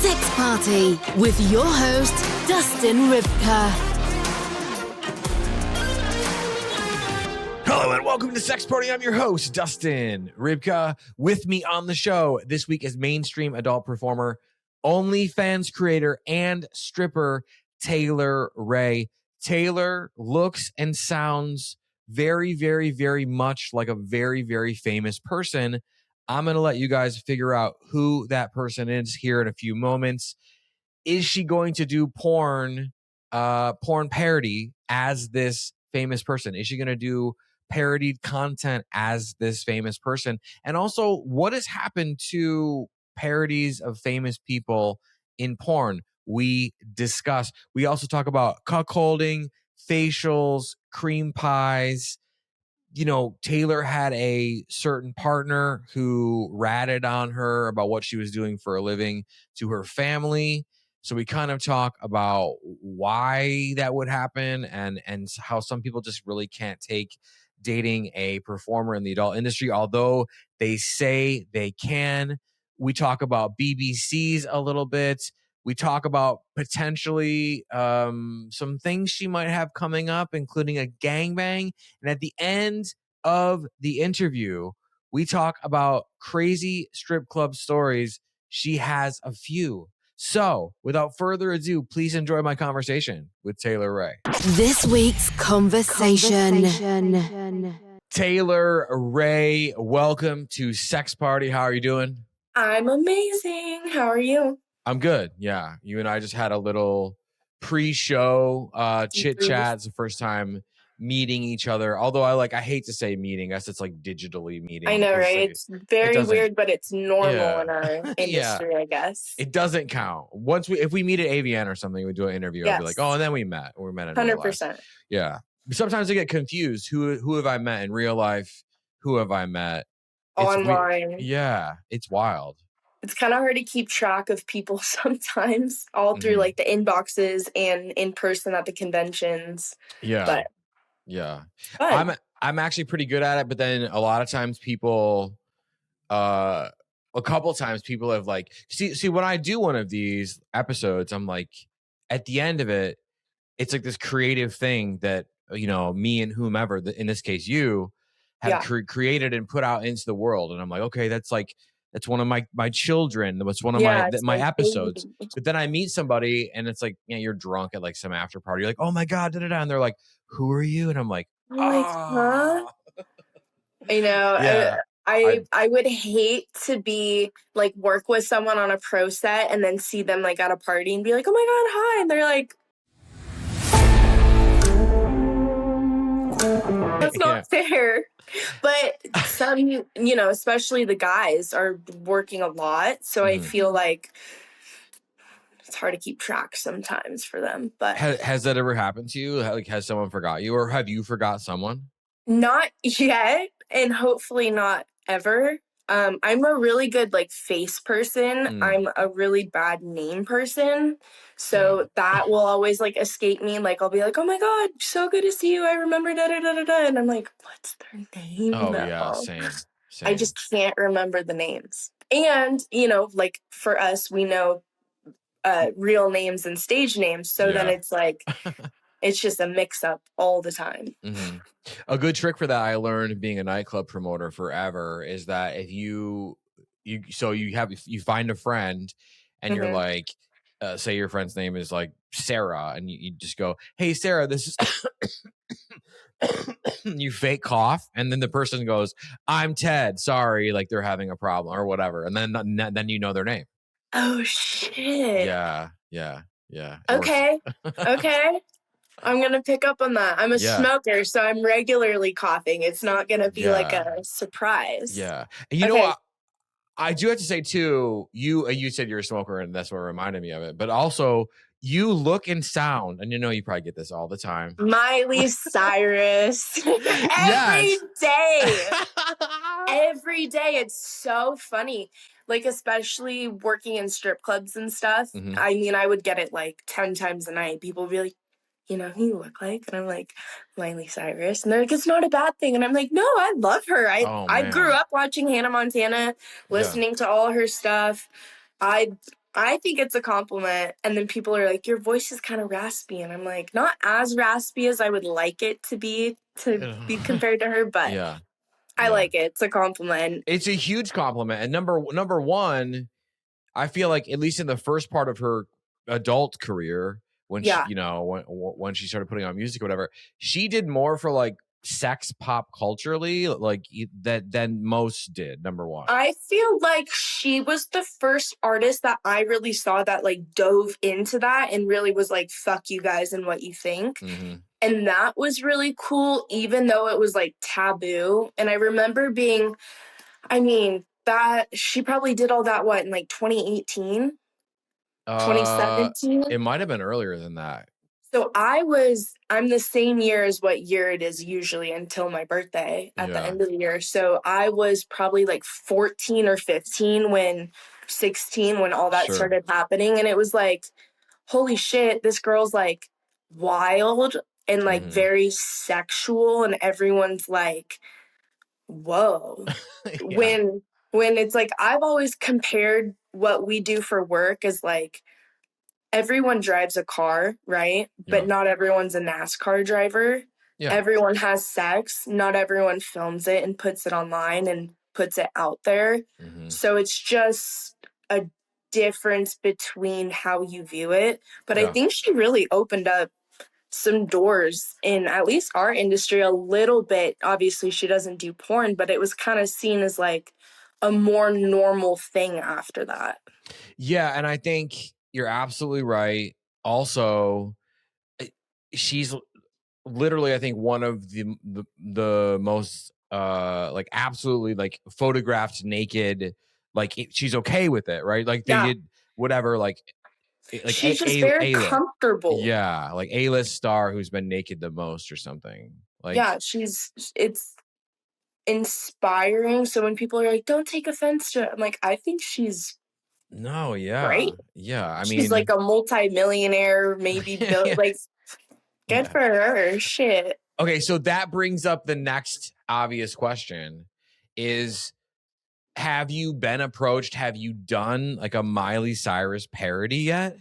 Sex Party with your host, Dustin Rybka. Hello and welcome to Sex Party. I'm your host, Dustin Rybka. With me on the show this week is mainstream adult performer, OnlyFans creator, and stripper, Taylor Ray. Taylor looks and sounds very, very, very much like a very, very famous person. I'm going to let you guys figure out who that person is here in a few moments. Is she going to do porn parody as this famous person? Is she going to do parodied content as this famous person? And also, what has happened to parodies of famous people in porn? We discuss. We also talk about cuckolding, facials, cream pies. You know, Taylor had a certain partner who ratted on her about what she was doing for a living to her family. So we kind of talk about why that would happen and how some people just really can't take dating a performer in the adult industry, although they say they can. We talk about BBCs a little bit. We talk about potentially some things she might have coming up, including a gangbang. And at the end of the interview, we talk about crazy strip club stories. She has a few. So, without further ado, please enjoy my conversation with Taylor Ray. This week's conversation. Taylor Ray, welcome to Sex Party. How are you doing? I'm amazing. How are you? I'm good. Yeah. You and I just had a little pre-show chit chat. It's the first time meeting each other. Although I hate to say meeting. I guess it's like digitally meeting. I know, right? Like, it's very weird, but it's normal in our industry, I guess. It doesn't count. If we meet at AVN or something, we do an interview. Yes. I'll be like, oh, and then we met. We met in 100%. Yeah. Sometimes I get confused. Who have I met in real life? Who have I met online? Yeah, it's wild. It's kind of hard to keep track of people sometimes, all through like the inboxes and in person at the conventions. Yeah. But yeah. I'm actually pretty good at it, but then a lot of times people a couple times people have like see when I do one of these episodes, I'm like at the end of it, it's like this creative thing that, you know, me and whomever, in this case you, have created and put out into the world. And I'm like, okay, that's one of my children. That's one of my episodes. But then I meet somebody and it's like, yeah, you're drunk at like some after party. You're like, oh my God, da-da-da. And they're like, who are you? And I'm like, huh? You know, I would hate to be like work with someone on a pro set and then see them like at a party and be like, oh my God, hi. And they're like, that's not fair. But some, you know, especially the guys are working a lot. So I feel like it's hard to keep track sometimes for them. But has that ever happened to you? Like, has someone forgot you, or have you forgot someone? Not yet, and hopefully not ever. I'm a really good like face person. I'm a really bad name person. So that will always like escape me. Like I'll be like, oh my God, so good to see you. I remember da da da da da. And I'm like, what's their name? Oh yeah, same. I just can't remember the names. And, you know, like for us, we know real names and stage names. So then it's like it's just a mix up all the time. A good trick for that I learned being a nightclub promoter forever is that if you find a friend and you're like, say your friend's name is like Sarah, and you just go, hey Sarah, this is you fake cough, and then the person goes, I'm Ted, sorry, like they're having a problem or whatever, and then you know their name. Oh shit. Yeah. Okay. I'm going to pick up on that. I'm a smoker, so I'm regularly coughing. It's not going to be like a surprise. Yeah. And you know what? I do have to say, too, you said you're a smoker, and that's what reminded me of it. But also, you look and sound, and you know you probably get this all the time. Miley Cyrus. Every day. Every day. It's so funny. Like, especially working in strip clubs and stuff. I mean, I would get it like 10 times a night. People would be like, you know who you look like? And I'm like, Miley Cyrus. And they're like, it's not a bad thing. And I'm like, no, I love her. I grew up watching Hannah Montana, listening to all her stuff. I I think it's a compliment. And then people are like, your voice is kind of raspy. And I'm like, not as raspy as I would like it to be compared to her, but yeah. I like it. It's a compliment. It's a huge compliment. And number one, I feel like at least in the first part of her adult career, when she, you know, when she started putting on music or whatever, she did more for like sex pop culturally, like that than most did. Number one, I feel like she was the first artist that I really saw that like dove into that and really was like, fuck you guys and what you think. Mm-hmm. And that was really cool, even though it was like taboo. And I remember being, I mean, that she probably did all that, what, in like 2018, 2017? It might have been earlier than that. So I'm the same year as what year it is usually until my birthday at the end of the year. So I was probably like 14 or 15 16 when all that started happening. And it was like, holy shit, this girl's like wild and like very sexual. And everyone's like, whoa. When it's like, I've always compared what we do for work as like, everyone drives a car, right? But not everyone's a NASCAR driver. Yeah. Everyone has sex. Not everyone films it and puts it online and puts it out there. Mm-hmm. So it's just a difference between how you view it. But I think she really opened up some doors in at least our industry a little bit. Obviously, she doesn't do porn, but it was kind of seen as like a more normal thing after that. Yeah, and I think you're absolutely right. Also, she's literally, I think, one of the most like absolutely like photographed naked. Like she's okay with it, right? Like they did whatever. Like she's just very comfortable. Yeah, like A-list star who's been naked the most or something. Like it's inspiring. So when people are like, "Don't take offense to it," I'm like, I think she's great. Yeah. I mean, she's like a multi-millionaire, maybe like good for her. Shit. Okay, so that brings up the next obvious question: is have you been approached? Have you done like a Miley Cyrus parody yet?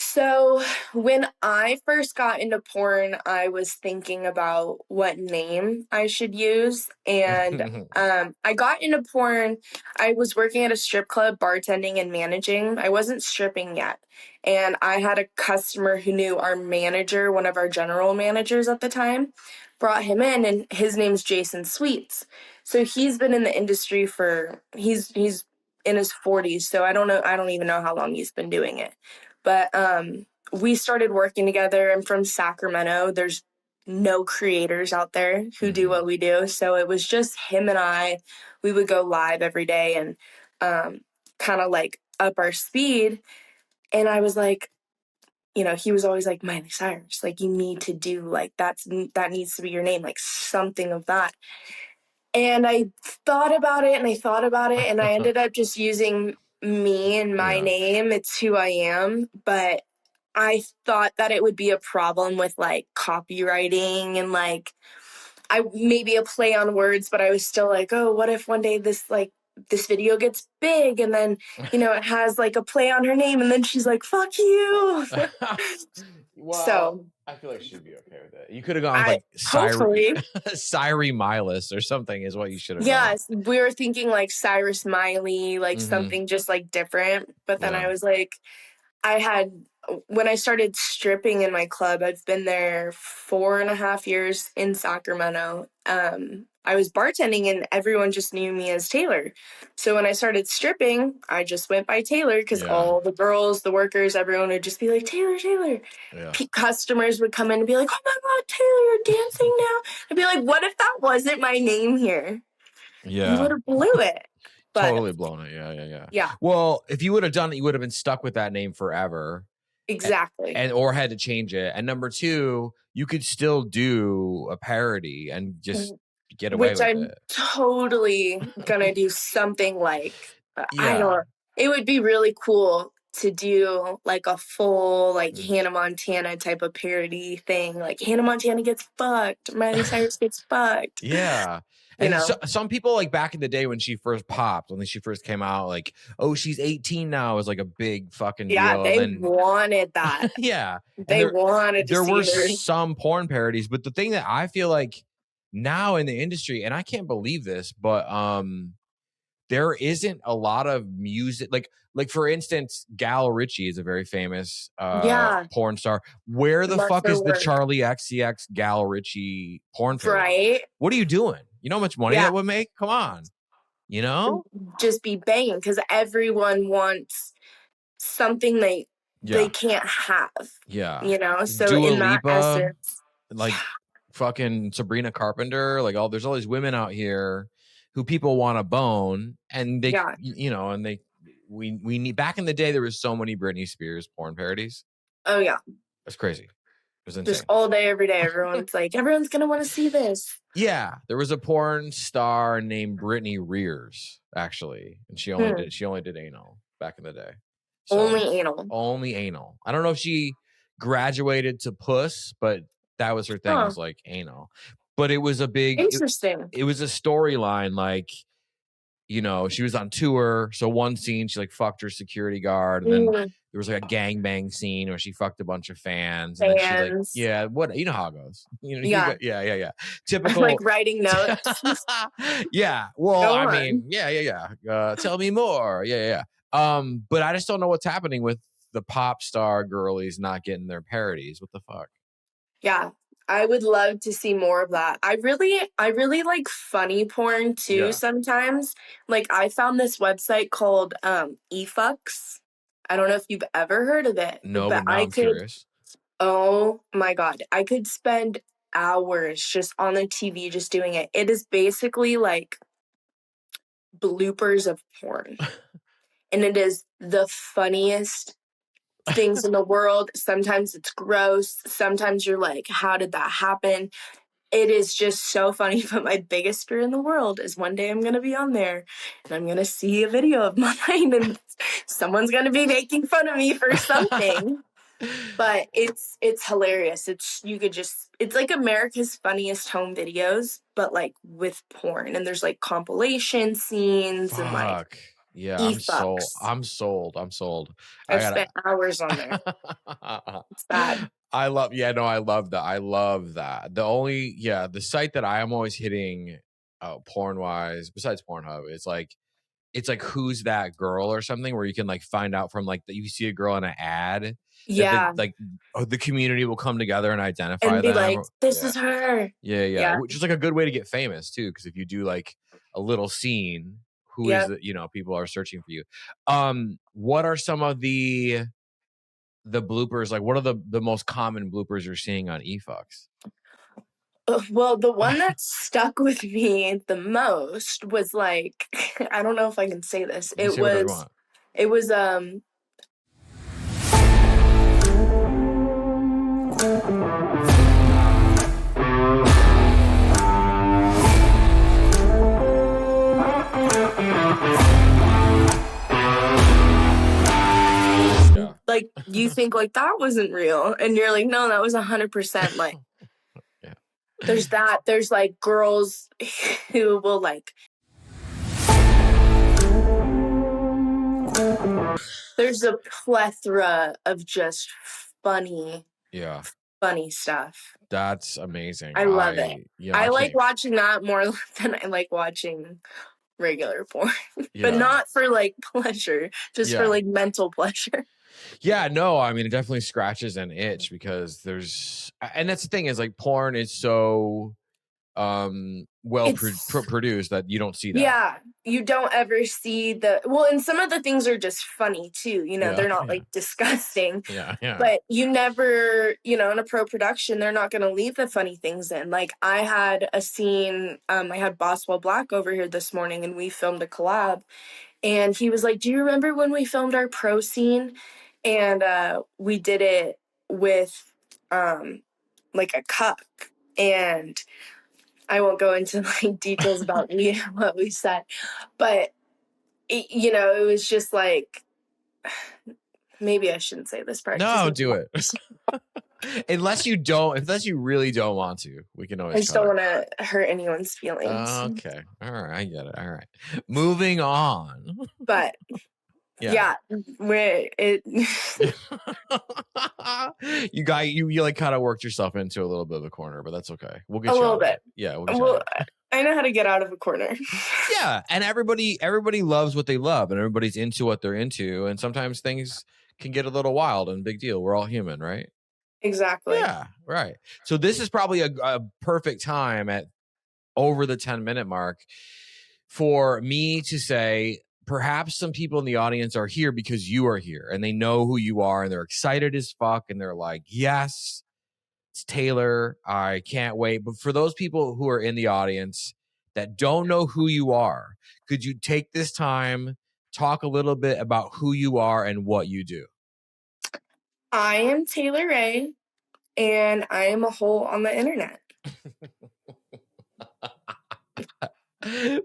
So when I first got into porn, I was thinking about what name I should use. And I got into porn. I was working at a strip club, bartending and managing. I wasn't stripping yet. And I had a customer who knew our manager, one of our general managers at the time, brought him in, and his name's Jason Sweets. So he's been in the industry he's in his 40s. So I don't even know how long he's been doing it. But we started working together. I'm from Sacramento. There's no creators out there who do what we do. So it was just him and I. We would go live every day and kind of like up our speed. And I was like, you know, he was always like, Miley Cyrus, like you need to do like that needs to be your name, like something of that. And I thought about it and I ended up just using me and my name. It's who I am. But I thought that it would be a problem with like copywriting and like maybe a play on words, but I was still like, oh, what if one day this video gets big and then, you know, it has like a play on her name and then she's like, fuck you. Well, so I feel like she'd be okay with it. You could have gone with like Cyrie Miles or something is what you should have done. Yes, we were thinking like Cyrus Miley, like something just like different. But then I was like, when I started stripping in my club, I've been there 4.5 years in Sacramento. I was bartending and everyone just knew me as Taylor. So when I started stripping, I just went by Taylor because all the girls, the workers, everyone would just be like, Taylor, Taylor. Yeah. Customers would come in and be like, oh my God, Taylor, you're dancing now. I'd be like, what if that wasn't my name here? Yeah. You would have blew it. But, totally blown it. Yeah. Well, if you would have done it, you would have been stuck with that name forever. Exactly. Or had to change it. And number two, you could still do a parody and just get away with it. Which I'm totally gonna do something like, it would be really cool to do like a full like Hannah Montana type of parody thing. Like Hannah Montana gets fucked, Miley Cyrus gets fucked. Yeah. And some people, like, back in the day when she first popped, when she first came out, like, oh, she's 18 now, is like a big fucking deal. Yeah, they wanted that. Yeah. They wanted to see her. There were some porn parodies, but the thing that I feel like now in the industry, and I can't believe this, but there isn't a lot of music. Like for instance, Gal Ritchie is a very famous porn star. Where the fuck is the Charlie XCX Gal Ritchie porn parody? Right? What are you doing? You know how much money that would make? Come on. You know? Just be banging, because everyone wants something they can't have. Yeah. You know? So Dua in that Lipa, essence, like fucking Sabrina Carpenter, like there's all these women out here who people want to bone, and they, you know, and we need. Back in the day, there was so many Britney Spears porn parodies. Oh yeah, that's crazy. It was insane. Just all day, every day. Everyone's like, everyone's gonna want to see this. Yeah, there was a porn star named Brittany Rears, actually, and she only did anal back in the day. So, only anal. I don't know if she graduated to puss, but that was her thing. Was like anal. But it was a big interesting. It was a storyline, like, you know, she was on tour. So one scene she like fucked her security guard, and then there was like a gangbang scene where she fucked a bunch of fans. And then she like, yeah, what, you know how it goes. You know, yeah. Typical, like writing notes. Yeah. Well, I mean, yeah. Tell me more. Yeah. But I just don't know what's happening with the pop star girlies not getting their parodies. What the fuck? Yeah. I would love to see more of that. I really like funny porn too sometimes. Like, I found this website called eFucks. I don't know if you've ever heard of it. No, but now I'm curious. Oh my God. I could spend hours just on the TV just doing it. It is basically like bloopers of porn. And it is the funniest things in the world. Sometimes it's gross. Sometimes you're like, how did that happen? It is just so funny. But my biggest fear in the world is one day I'm going to be on there and I'm going to see a video of mine and someone's going to be making fun of me for something. But it's hilarious. It's like America's Funniest Home Videos, but like with porn. And there's like compilation scenes and like. Yeah, I'm sold. I've spent hours on there. It's bad. I love that. I love that. The site that I am always hitting porn wise, besides Pornhub, it's like Who's That Girl or something, where you can like find out from like that you see a girl in an ad. Yeah. The community will come together and identify and be them. Like, this is her. Yeah. Which is like a good way to get famous too, because if you do like a little scene, who is it, you know, people are searching for you. What are some of the bloopers? Like, what are the most common bloopers you're seeing on eFucks? Well, the one that stuck with me the most was like, I don't know if I can say this. It was like, you think like that wasn't real, and you're like, no, that was 100% like. There's that. There's like girls who will like. There's a plethora of just funny stuff. That's amazing. I love it. I like watching that more than I like watching regular porn, but not for like pleasure, just for like mental pleasure. Yeah, no, I mean, it definitely scratches an itch, because and that's the thing, is like porn is so produced that you don't see that. Yeah, you don't ever see and some of the things are just funny too, you know. They're not like disgusting. But you never, you know, in a pro production, they're not going to leave the funny things in. Like, I had a scene, I had Boswell Black over here this morning, and we filmed a collab, and he was like, do you remember when we filmed our pro scene? And we did it with like a cuck, and I won't go into like details about what we said, but you know, it was just like, maybe I shouldn't say this part. No, do it. Unless you really don't want to, we can always. I just don't want to hurt anyone's feelings. Okay. All right. I get it. All right. Moving on. But yeah, you like kind of worked yourself into a little bit of a corner, but that's okay. We'll get a you little out bit. Of it. Yeah, we'll get you out of it. I know how to get out of a corner. Yeah, and everybody loves what they love, and everybody's into what they're into, and sometimes things can get a little wild and big deal. We're all human, right? Exactly. Yeah, right. So this is probably a perfect time at over the 10-minute mark for me to say, perhaps some people in the audience are here because you are here and they know who you are and they're excited as fuck and they're like, yes, it's Taylor. I can't wait. But for those people who are in the audience that don't know who you are, could you take this time, talk a little bit about who you are and what you do? I am Taylor Ray, and I am a hole on the internet.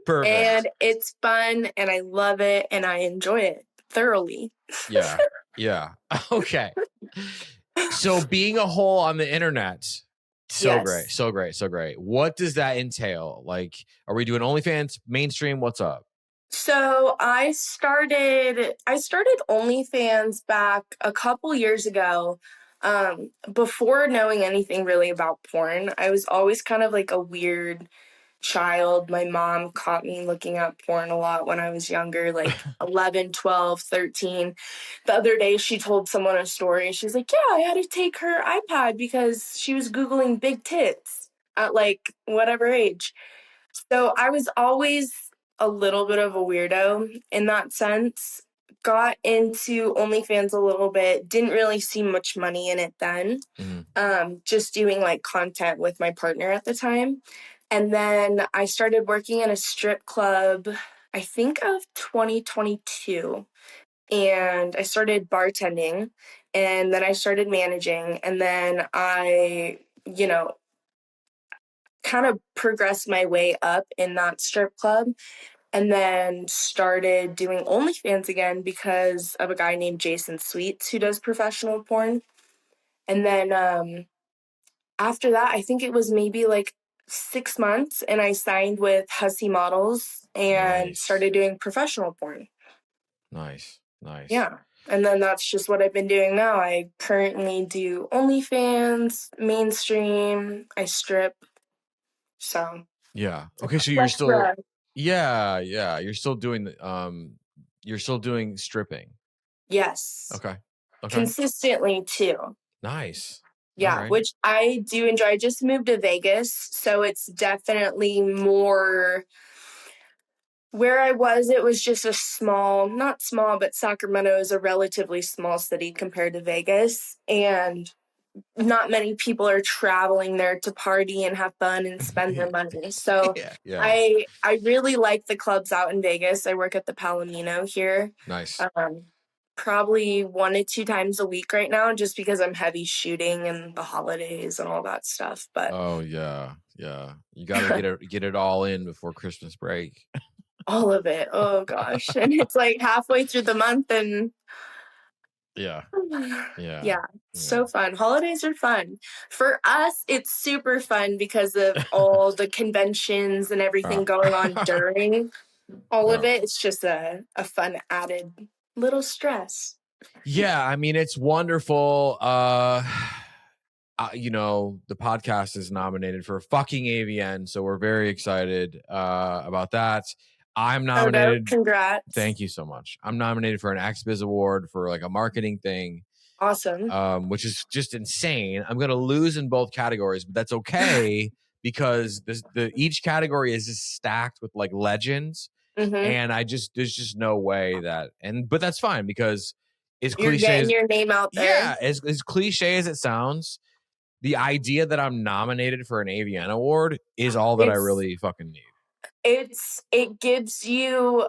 Perfect. And it's fun, and I love it, and I enjoy it thoroughly. Yeah. Yeah. Okay. So being a hole on the internet, great. So great. What does that entail? Like, are we doing OnlyFans, mainstream? What's up? So I started OnlyFans back a couple years ago. Before knowing anything really about porn, I was always kind of like a weird child. My mom caught me looking at porn a lot when I was younger, like 11, 12, 13. The other day she told someone a story. She's like, yeah, I had to take her iPad because she was Googling big tits at like whatever age. So I was always a little bit of a weirdo in that sense. Got into OnlyFans a little bit, didn't really see much money in it then. Just doing like content with my partner at the time. And then I started working in a strip club, I think of 2022. And I started bartending, and then I started managing, and then I, kind of progressed my way up in that strip club, and then started doing OnlyFans again because of a guy named Jason Sweets who does professional porn. And then after that, I think it was maybe like 6 months, and I signed with Hussy Models and started doing professional porn. Nice. Yeah. And then that's just what I've been doing now. I currently do OnlyFans, mainstream, I strip. So yeah. Okay, so you're still yeah, you're still doing stripping. Yes. Okay. Consistently too. Nice. Yeah, right. Which I do enjoy. I just moved to Vegas, so it's definitely more where I was. It was just a small, not small, but Sacramento is a relatively small city compared to Vegas, and not many people are traveling there to party and have fun and spend their money. So I really like the clubs out in Vegas. I work at the Palomino here. Nice. Probably 1 to 2 times a week right now, just because I'm heavy shooting and the holidays and all that stuff. But oh yeah, you gotta get it all in before Christmas break. All of it. Oh gosh, and it's like halfway through the month, and yeah, so fun. Holidays are fun for us. It's super fun because of all the conventions and everything going on during all of it. It's just a fun added little stress. Yeah, I mean, it's wonderful. The podcast is nominated for a fucking AVN, so we're very excited about that. I'm nominated. Oh, congrats. Thank you so much. I'm nominated for an XBiz award for like a marketing thing. Awesome. Which is just insane. I'm going to lose in both categories, but that's okay because each category is just stacked with like legends. And there's just no way but that's fine because as you're cliche getting your name out there. Yeah, as cliche as it sounds, the idea that I'm nominated for an AVN award is all that I really fucking need. It gives you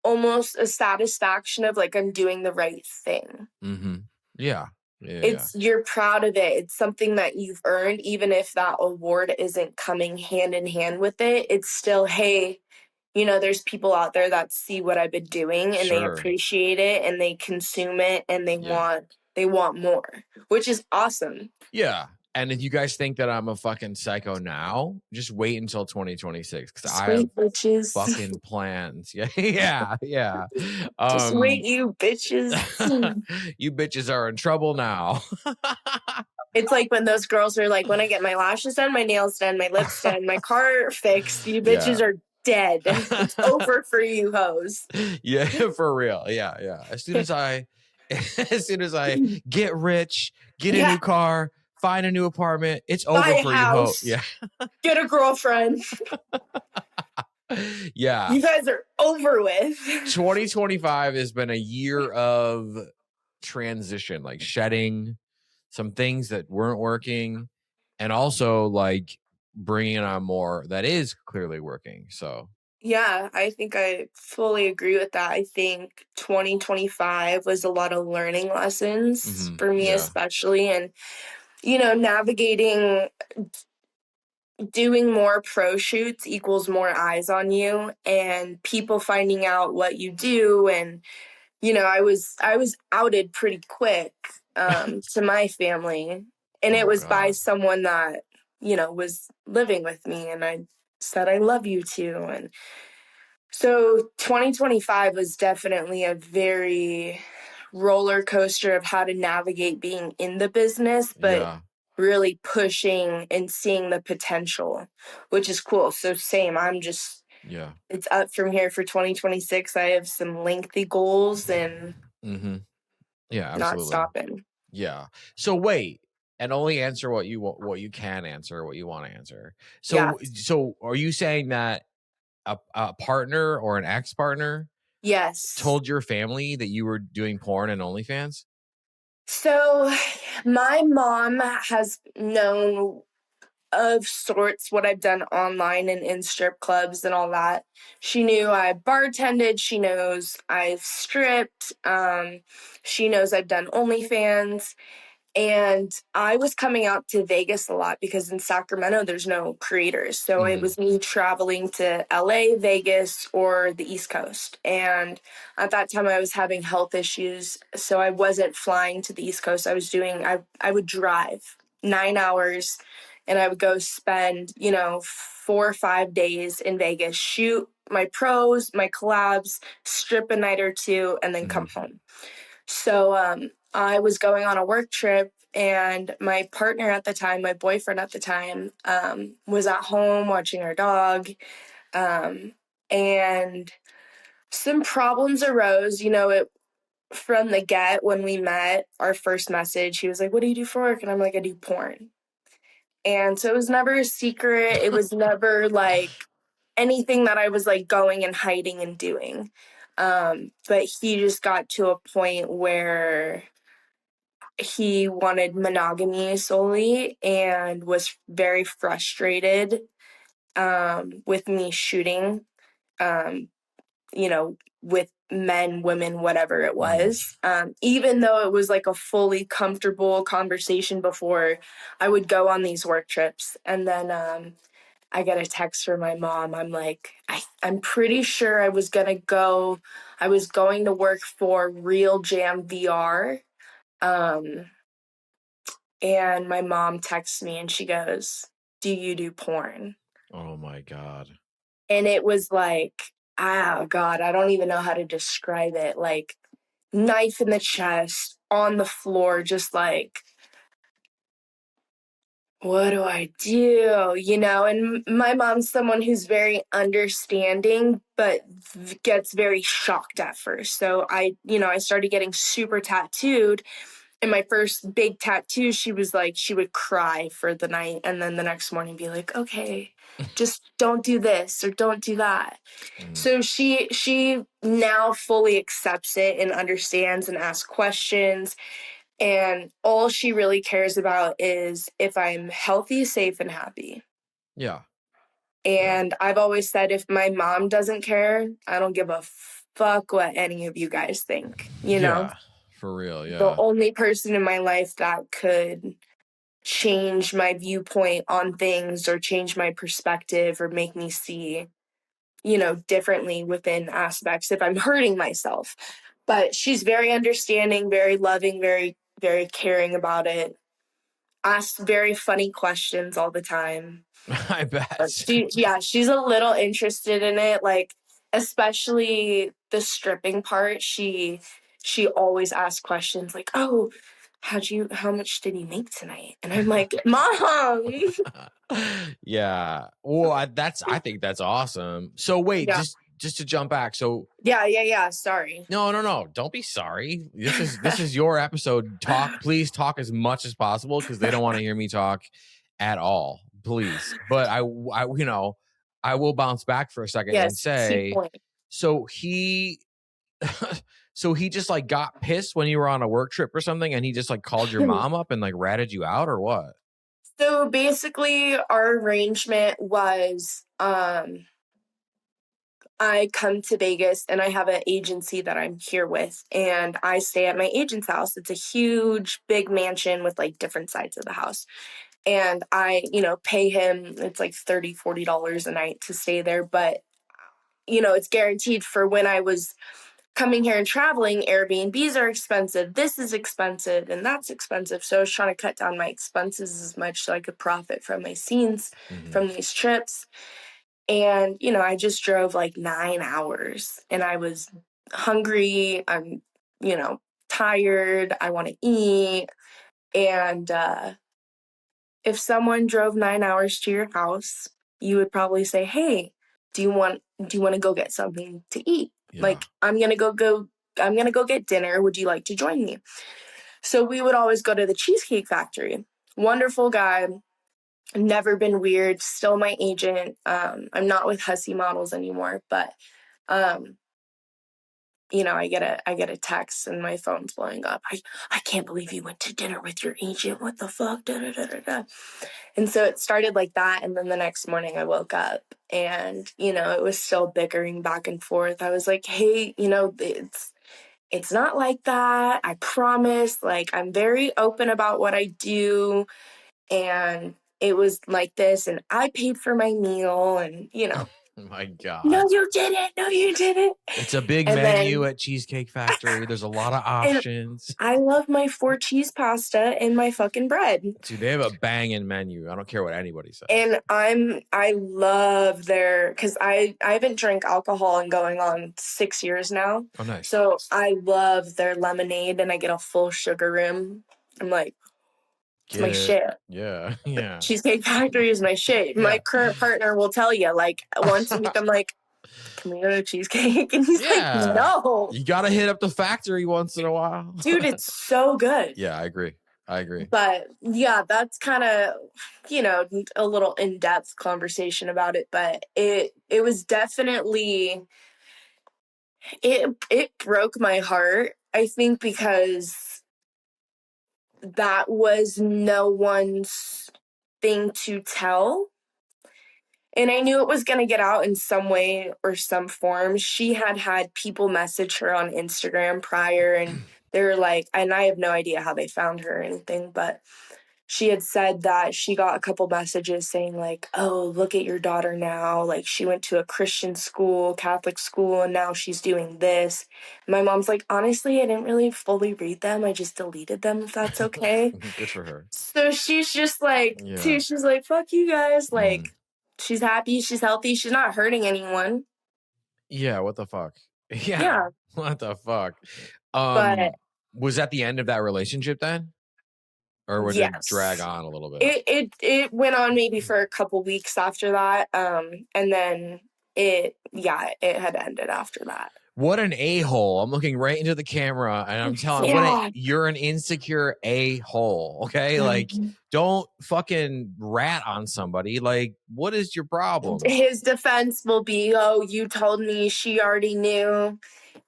almost a satisfaction of like, I'm doing the right thing. Yeah. You're proud of it. It's something that you've earned, even if that award isn't coming hand in hand with it. It's still, hey, there's people out there that see what I've been doing and they appreciate it and they consume it and they want they want more, which is awesome. Yeah. And if you guys think that I'm a fucking psycho now, just wait until 2026 because I have bitches. fucking plans. Yeah. Just wait, you bitches. You bitches are in trouble now. It's like when those girls are like, when I get my lashes done, my nails done, my lips done, my car fixed, you bitches are dead. It's over for you hoes. Yeah, for real. Yeah. As soon as I get rich, get a new car, find a new apartment, it's over for you hoes. Yeah. Get a girlfriend. Yeah. You guys are over with. 2025 has been a year of transition, like shedding some things that weren't working and also like bringing on more that is clearly working. So yeah, I think I fully agree with that. I think 2025 was a lot of learning lessons for me, especially, and navigating doing more pro shoots equals more eyes on you and people finding out what you do. And I was outed pretty quick to my family, and it was by someone that was living with me, and I said I love you too. And so 2025 was definitely a very roller coaster of how to navigate being in the business, but really pushing and seeing the potential, which is cool. So same, I'm just, it's up from here for 2026. I have some lengthy goals and not stopping. Yeah. So wait, and only answer what you can answer, what you want to answer. So are you saying that a partner or an ex-partner told your family that you were doing porn and OnlyFans? So my mom has known of sorts what I've done online and in strip clubs and all that. She knew I bartended. She knows I've stripped. She knows I've done OnlyFans. And I was coming out to Vegas a lot because in Sacramento, there's no creators. So it was me traveling to LA, Vegas, or the East Coast. And at that time, I was having health issues. So I wasn't flying to the East Coast. I would drive 9 hours and I would go spend, 4 or 5 days in Vegas, shoot my pros, my collabs, strip a night or two, and then come home. So I was going on a work trip, and my partner at the time, my boyfriend at the time, was at home watching our dog. And some problems arose, from the get when we met, our first message. He was like, "What do you do for work?" And I'm like, "I do porn." And so it was never a secret. It was never like anything that I was like going and hiding and doing. But he just got to a point where he wanted monogamy solely and was very frustrated with me shooting, with men, women, whatever it was. Even though it was like a fully comfortable conversation before, I would go on these work trips. And then I get a text from my mom. I'm like, I'm pretty sure I was going to work for Real Jam VR. And my mom texts me and she goes, "Do you do porn?" Oh my God. And it was like, oh God, I don't even know how to describe it. Like, knife in the chest, on the floor, just like, what do I do? And my mom's someone who's very understanding, but gets very shocked at first. So I started getting super tattooed. And my first big tattoo, she was like, she would cry for the night. And then the next morning be like, "Okay, just don't do this or don't do that." So she now fully accepts it and understands and asks questions. And all she really cares about is if I'm healthy, safe, and happy. Yeah. And I've always said, if my mom doesn't care, I don't give a fuck what any of you guys think, Yeah, for real, yeah. The only person in my life that could change my viewpoint on things or change my perspective or make me see, differently within aspects if I'm hurting myself. But she's very understanding, very loving, very very caring about it. Asks very funny questions all the time. I bet. She's a little interested in it, like especially the stripping part. She always asks questions like, "Oh, how much did you make tonight?" And I'm like, "Mom." Yeah. Well, I think that's awesome. So wait, just to jump back. So yeah. Sorry. No. Don't be sorry. This is your episode. Please talk as much as possible because they don't want to hear me talk at all. Please. But I I will bounce back for a second and say, so he so he just like got pissed when you were on a work trip or something, and he just like called your mom up and like ratted you out, or what? So basically our arrangement was I come to Vegas and I have an agency that I'm here with, and I stay at my agent's house. It's a huge, big mansion with like different sides of the house. And I, pay him, it's like $30, $40 a night to stay there. But, it's guaranteed for when I was coming here and traveling. Airbnbs are expensive. This is expensive and that's expensive. So I was trying to cut down my expenses as much so I could profit from my scenes from these trips. And, I just drove like 9 hours and I was hungry. I'm, tired. I want to eat. And if someone drove 9 hours to your house, you would probably say, "Hey, do you want to go get something to eat? Yeah. Like, I'm going to go get dinner. Would you like to join me?" So we would always go to the Cheesecake Factory. Wonderful guy. Never been weird. Still my agent. I'm not with Hussy Models anymore, but I get a text and my phone's blowing up. I can't believe you went to dinner with your agent. What the fuck? Da, da, da, da, da. And so it started like that. And then the next morning I woke up and, it was still bickering back and forth. I was like, "Hey, it's not like that. I promise. Like, I'm very open about what I do. And it was like this. And I paid for my meal and, Oh my God. No, you didn't. No, you didn't. It's a big menu at Cheesecake Factory. There's a lot of options. I love my 4-cheese pasta and my fucking bread. Dude, they have a banging menu. I don't care what anybody says. And I love because I haven't drank alcohol in going on 6 years now. Oh, nice. So I love their lemonade and I get a full sugar rim. I'm like, it's my shit. Yeah. Cheesecake Factory is my shit. Yeah. My current partner will tell you, like, once a week, I'm like, "Can we go to Cheesecake?" And he's like, "No." You got to hit up the factory once in a while. Dude, it's so good. Yeah, I agree. But yeah, that's kind of, a little in-depth conversation about it. But it was definitely, it broke my heart, I think, because that was no one's thing to tell. And I knew it was going to get out in some way or some form. She had people message her on Instagram prior, and they were like, and I have no idea how they found her or anything, but she had said that she got a couple messages saying like, "Oh, look at your daughter now. Like, she went to a Christian school, Catholic school, and now she's doing this." My mom's like, "Honestly, I didn't really fully read them. I just deleted them, if that's okay." Good for her. So she's just like, she's like, "Fuck you guys." Like, she's happy, she's healthy, she's not hurting anyone. Yeah, what the fuck? Yeah. What the fuck? But was that the end of that relationship then? Or would it drag on a little bit? It went on maybe for a couple weeks after that. And then it had ended after that. What an a-hole. I'm looking right into the camera and I'm telling you're an insecure a-hole. Okay. Like, don't fucking rat on somebody. Like, what is your problem? His defense will be, "Oh, you told me she already knew."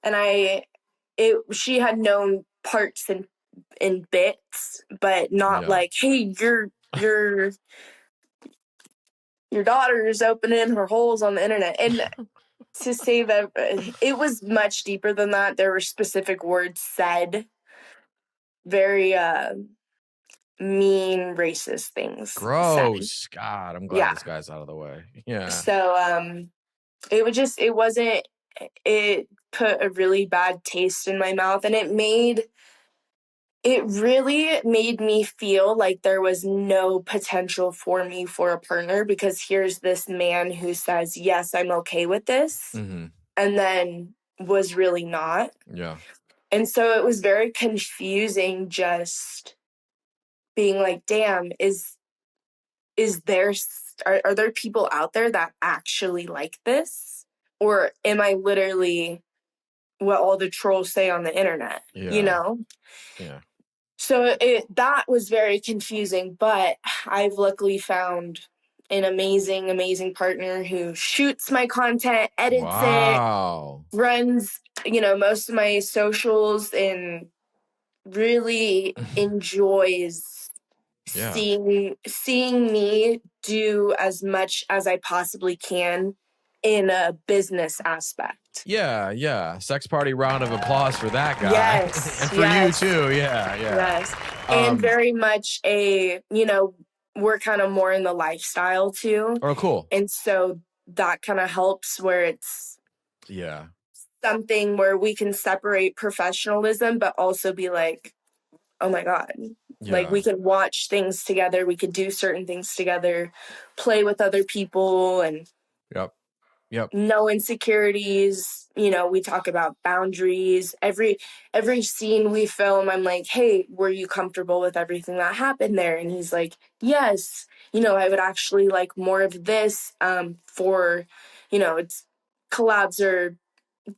And she had known parts in bits, but not like, "Hey, your daughter is opening her holes on the internet." And to say that it was much deeper than that. There were specific words said, very mean, racist things. Gross. Said. God, I'm glad this guy's out of the way. Yeah. So it put a really bad taste in my mouth, and it made It really made me feel like there was no potential for me for a partner, because here's this man who says, yes, I'm okay with this, and then was really not. Yeah. And so it was very confusing, just being like, damn, are there people out there that actually like this? Or am I literally what all the trolls say on the internet, you know? Yeah. So that was very confusing, but I've luckily found an amazing, amazing partner who shoots my content, edits it, runs, most of my socials, and really enjoys seeing me do as much as I possibly can in a business aspect. Yeah. Sex party round of applause for that guy. Yes. And for you too. Yeah. Yes. And very much we're kind of more in the lifestyle too. Oh, cool. And so that kind of helps, where it's something where we can separate professionalism, but also be like, oh my God. Like, we could watch things together. We could do certain things together, play with other people, and no insecurities. We talk about boundaries. Every scene we film, I'm like, hey, were you comfortable with everything that happened there? And he's like, yes. I would actually like more of this, for, it's collabs are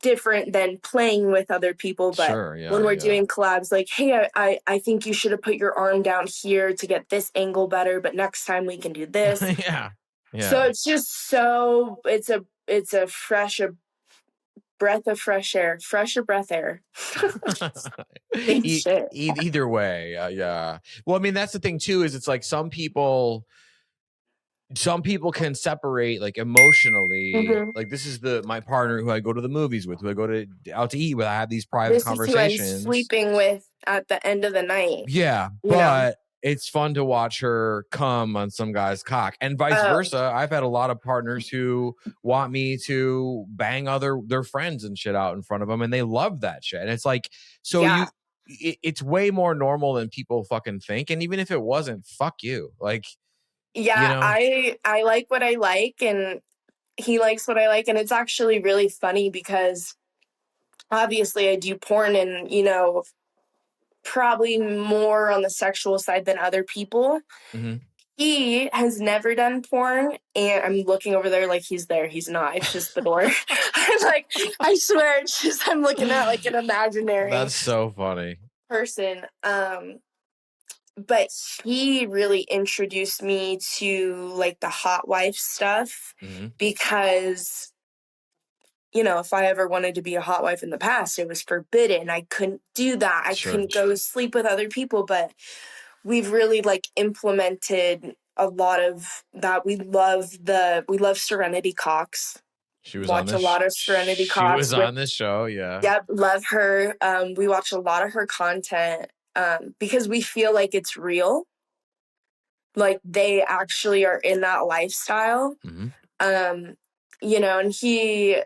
different than playing with other people, but when we're doing collabs, like, hey, I think you should have put your arm down here to get this angle better, but next time we can do this. So it's just it's a fresher breath of fresh air, Either way. Well, I mean, that's the thing too, is it's like some people can separate, like, emotionally. Like, this is my partner who I go to the movies with, who I go out to eat with. I have these private conversations. This is who I'm sleeping with at the end of the night. Yeah, but it's fun to watch her come on some guy's cock, and vice versa. I've had a lot of partners who want me to bang their friends and shit out in front of them, and they love that shit. And it's like, so it's way more normal than people fucking think. And even if it wasn't, fuck you. Like, I like what I like, and he likes what I like. And it's actually really funny because obviously I do porn, and, probably more on the sexual side than other people. He has never done porn, and I'm looking over there like he's there. He's not. It's just the door. I'm like, I swear, it's just I'm looking at like an imaginary. That's so funny. Person. But he really introduced me to like the hot wife stuff, because if I ever wanted to be a hot wife in the past, it was forbidden. I couldn't do that. I couldn't go sleep with other people, but we've really like implemented a lot of that. We love Serenity Cox. She was watch a lot of Serenity Cox. She was on this show. Yeah. Yep. Love her. We watch a lot of her content, because we feel like it's real. Like, they actually are in that lifestyle. And he,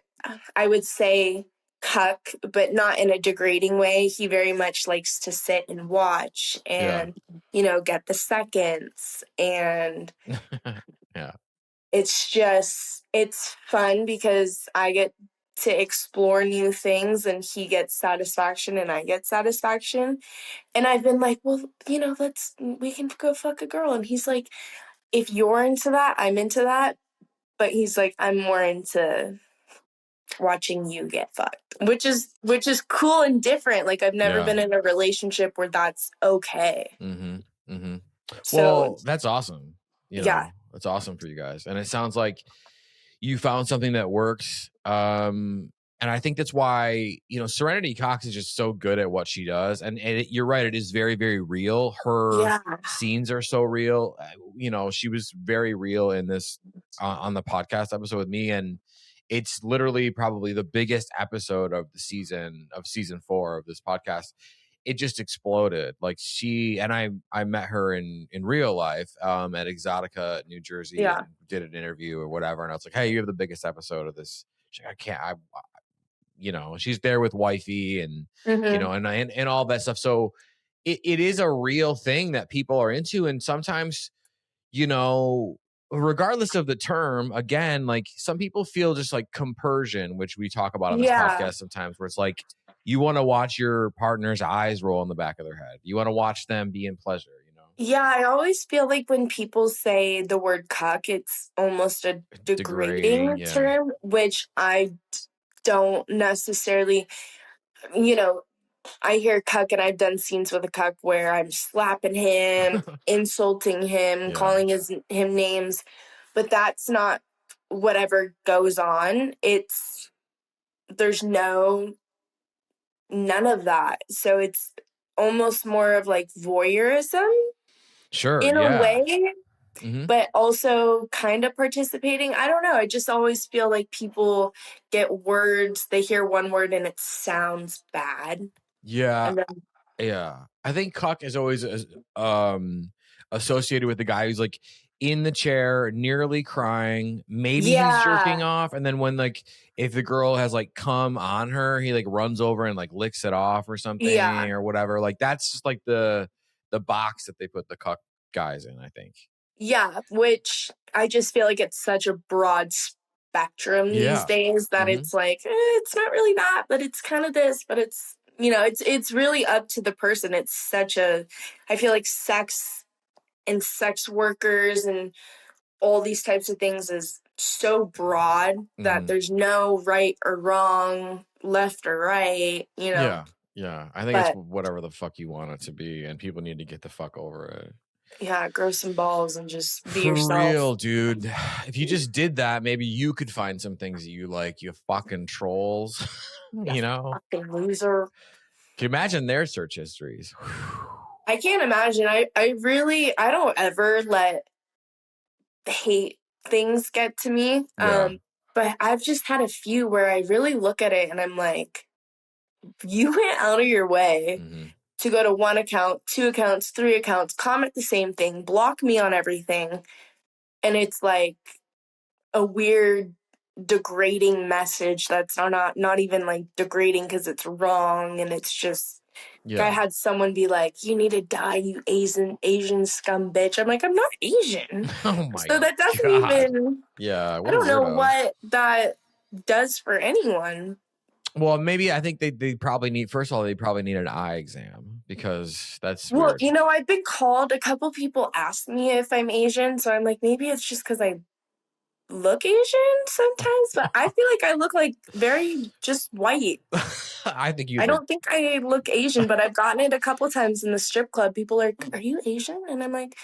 I would say, cuck, but not in a degrading way. He very much likes to sit and watch and, get the seconds. And it's fun because I get to explore new things, and he gets satisfaction and I get satisfaction. And I've been like, well, we can go fuck a girl. And he's like, if you're into that, I'm into that. But he's like, I'm more into watching you get fucked, which is cool and different. Like, I've never been in a relationship where that's okay. Well, that's awesome. That's awesome for you guys. And it sounds like you found something that works. And I think that's why, Serenity Cox is just so good at what she does. And you're right. It is very, very real. Her scenes are so real. She was very real in this on the podcast episode with me. And it's literally probably the biggest episode of season 4 of this podcast. It just exploded. Like, I met her in real life at Exotica, New Jersey, and did an interview or whatever. And I was like, hey, you have the biggest episode of this. She's like, I can't, she's there with wifey and, and all that stuff. So it is a real thing that people are into. And sometimes, you know, regardless of the term, again, like some people feel just like compersion, which we talk about on this podcast sometimes, where it's like you want to watch your partner's eyes roll in the back of their head. You want to watch them be in pleasure, you know? Yeah, I always feel like when people say the word cuck, it's almost a degrading term, which I don't necessarily, you know, I hear cuck and I've done scenes with a cuck where I'm slapping him, insulting him, calling him names, but that's not whatever goes on. There's none of that. So it's almost more of like voyeurism. Sure. In a way, Mm-hmm. but also kind of participating. I don't know. I just always feel like people get words, they hear one word and it sounds bad. Yeah. Yeah. I think cuck is always associated with the guy who's like in the chair, nearly crying. Maybe he's jerking off. And then when like, if the girl has like come on her, he like runs over and like licks it off or something or whatever. Like that's just like the box that they put the cuck guys in, I think. Yeah, which I just feel like it's such a broad spectrum these days that it's like, it's not really that, but it's kind of this, but it's, you know, it's really up to the person. It's such a, I feel like sex and sex workers and all these types of things is so broad that there's no right or wrong, left or right, you know? Yeah. I think it's whatever the fuck you want it to be, and people need to get the fuck over it. Yeah, grow some balls and just be yourself. For real, dude. If you just did that, maybe you could find some things that you like, you fucking trolls. You know? Fucking loser. Can you imagine their search histories? I can't imagine. I don't ever let hate things get to me. But I've just had a few where I really look at it and I'm like, you went out of your way to go to one account, 2 accounts, 3 accounts, comment the same thing, block me on everything. And it's like a weird, degrading message that's not even like degrading because it's wrong. And it's just, I had someone be like, you need to die, you Asian scum bitch. I'm like, I'm not Asian. Oh my So that doesn't God. even, I don't know what that does for anyone. Well, maybe I think they probably need, first of all, they probably need an eye exam because that's Well, weird. you know, I've been called, a couple people asked me if I'm Asian, so I'm like, maybe it's just because I look Asian sometimes, but I feel like I look like very just white. I don't think I look Asian, but I've gotten it a couple times in the strip club. People are you Asian? And I'm like,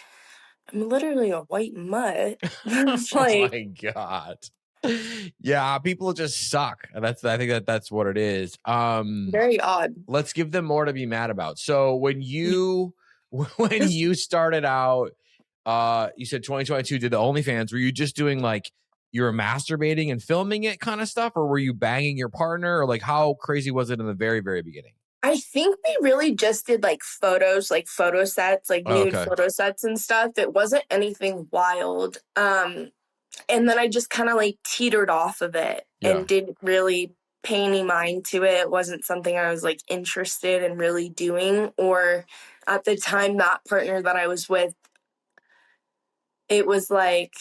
I'm literally a white mutt. Like, oh my God. Yeah, people just suck. I think that's what it is. Very odd. Let's give them more to be mad about. So when you started out, you said 2022 did the OnlyFans. Were you just doing like you were masturbating and filming it kind of stuff, or were you banging your partner, or like how crazy was it in the very, very beginning? I think we really just did like photos, like photo sets, like nude photo sets and stuff. It wasn't anything wild. And then I just kind of like teetered off of it and didn't really pay any mind to it. It wasn't something I was like interested in really doing. Or at the time, that partner that I was with, it was like,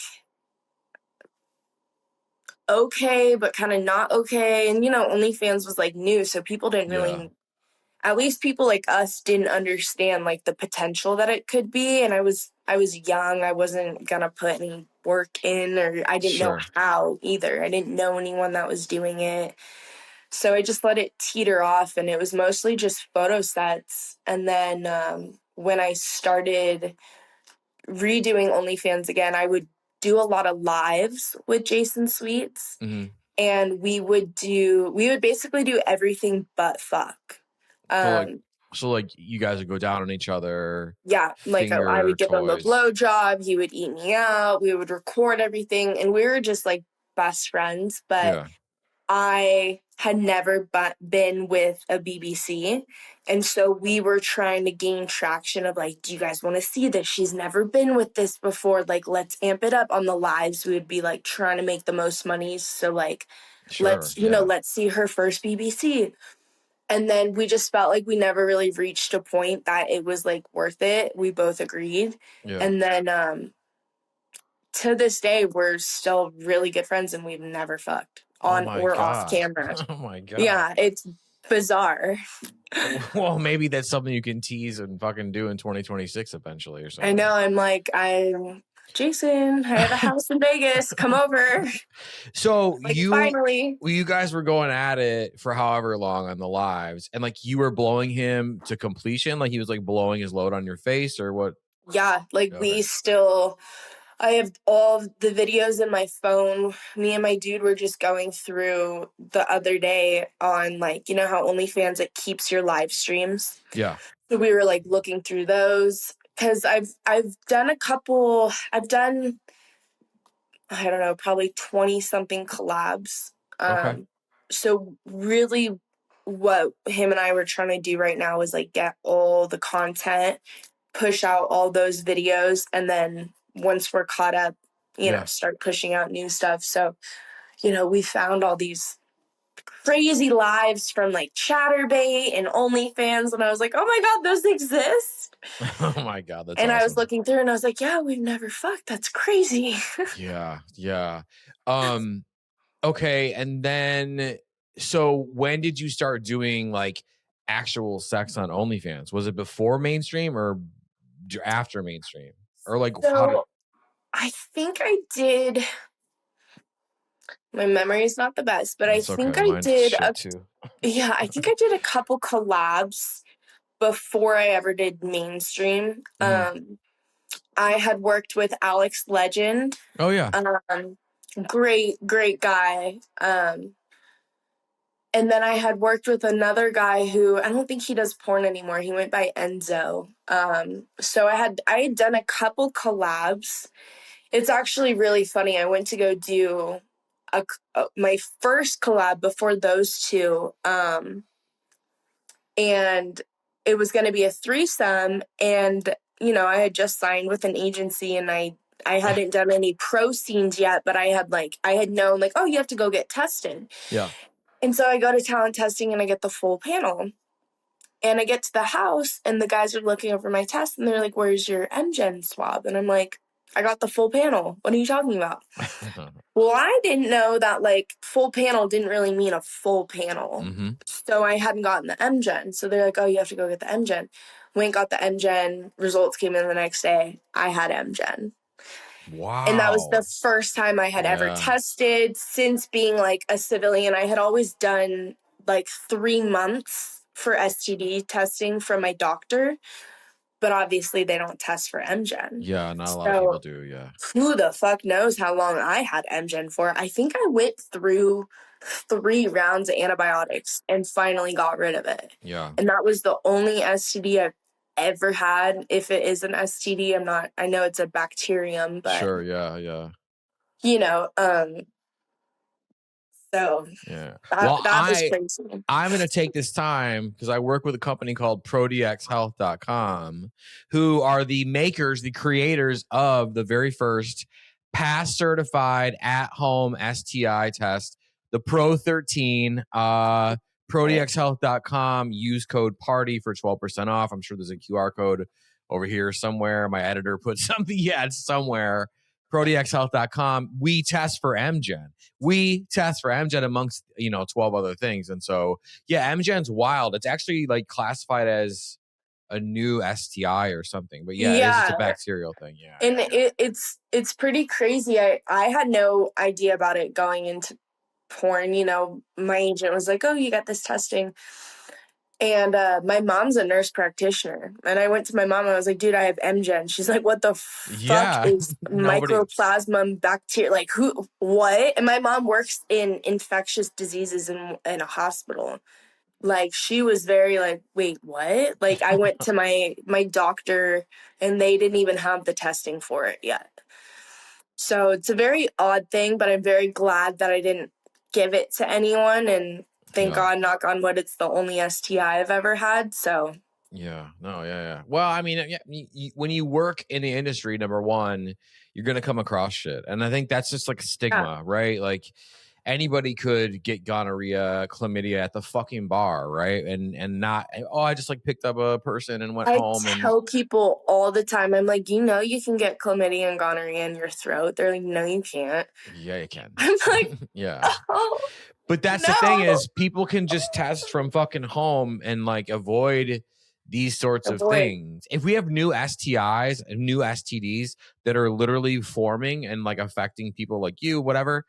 okay, but kind of not okay. And, you know, OnlyFans was like new, so people didn't really, at least people like us didn't understand like the potential that it could be. And I was young. I wasn't gonna put any work in, or I didn't know how either. I didn't know anyone that was doing it. So I just let it teeter off, and it was mostly just photo sets. And then when I started redoing OnlyFans again, I would do a lot of lives with Jason Sweets. And we would basically do everything but fuck. So like you guys would go down on each other. Yeah, like I would give him a blowjob. He would eat me out. We would record everything, and we were just like best friends. But I had never been with a BBC, and so we were trying to gain traction of like, do you guys want to see this? She's never been with this before. Like, let's amp it up on the lives. We would be like trying to make the most money. So like, let's see her first BBC. And then we just felt like we never really reached a point that it was like worth it. We both agreed. Yeah. And then to this day, we're still really good friends and we've never fucked on or off camera. Oh my God. Yeah, it's bizarre. Well, maybe that's something you can tease and fucking do in 2026 eventually or something. I know. I'm Jason, I have a house in Vegas. Come over. So like, finally. you guys were going at it for however long on the lives, and like you were blowing him to completion, like he was like blowing his load on your face or what? Yeah, like I have all the videos in my phone. Me and my dude were just going through the other day on like, you know how OnlyFans, it keeps your live streams? Yeah. So we were like looking through those because I've done I don't know, probably 20 something collabs. Okay. So really what him and I were trying to do right now is like get all the content, push out all those videos, and then once we're caught up, you know, start pushing out new stuff. So, you know, we found all these crazy lives from like Chatterbait and OnlyFans, and I was like, oh my God, those exist. Oh my God, that's and awesome. I was looking through and I was like, yeah, we've never fucked. That's crazy. Yeah. Okay, and then so when did you start doing like actual sex on OnlyFans? Was it before mainstream or after mainstream? Or like I think I did. My memory is not the best, but I think I did I think I did a couple collabs before I ever did mainstream. I had worked with Alex Legend. Oh yeah. Great guy. And then I had worked with another guy who I don't think he does porn anymore. He went by Enzo. So I had done a couple collabs. It's actually really funny. I went to go do my first collab before those two. And it was going to be a threesome. And, you know, I had just signed with an agency and I hadn't done any pro scenes yet, but I had known like, oh, you have to go get tested. Yeah. And so I go to talent testing and I get the full panel. And I get to the house and the guys are looking over my test and they're like, where's your MGen swab? And I'm like, I got the full panel. What are you talking about? Well, I didn't know that like full panel didn't really mean a full panel. So I hadn't gotten the MGen. So they're like, oh, you have to go get the MGen. Went, got the MGen. Results came in the next day. I had MGen. Wow. And that was the first time I had ever tested since being like a civilian. I had always done like 3 months for STD testing from my doctor, but obviously they don't test for MGen. Yeah, not a lot of people do, yeah. Who the fuck knows how long I had MGen for? I think I went through 3 rounds of antibiotics and finally got rid of it. Yeah. And that was the only STD I've ever had. If it is an STD, I know it's a bacterium, but sure, yeah. You know, so yeah. That was crazy. I'm going to take this time because I work with a company called parody-style, who are the creators of the very first pass certified at home STI test, the Pro 13. parody-style, use code PARTY for 12% off. I'm sure there's a QR code over here somewhere. My editor put something. Yeah, it's somewhere. parody-style. We test for MGen. We test for MGen amongst, 12 other things. And so, yeah, MGen's wild. It's actually like classified as a new STI or something. But yeah, it is just a bacterial thing. Yeah. And it's pretty crazy. I had no idea about it going into porn. You know, my agent was like, oh, you got this testing. And my mom's a nurse practitioner. And I went to my mom and I was like, dude, I have MGen. She's like, what the fuck is mycoplasma bacteria? Like, what? And my mom works in infectious diseases in a hospital. Like, she was very like, wait, what? Like, I went to my doctor and they didn't even have the testing for it yet. So it's a very odd thing, but I'm very glad that I didn't give it to anyone. And thank God, knock on wood, it's the only STI I've ever had. So yeah, no, yeah. Well, I mean, when you work in the industry, number one, you're gonna come across shit, and I think that's just like a stigma, right? Like, anybody could get gonorrhea, chlamydia at the fucking bar, right? And not, I just like picked up a person and went home. I tell people all the time, I'm like, you can get chlamydia and gonorrhea in your throat. They're like, no, you can't. Yeah, you can. I'm like, yeah. Oh, but that's the thing is people can just test from fucking home and like avoid these sorts of things. If we have new STIs and new STDs that are literally forming and like affecting people like you, whatever.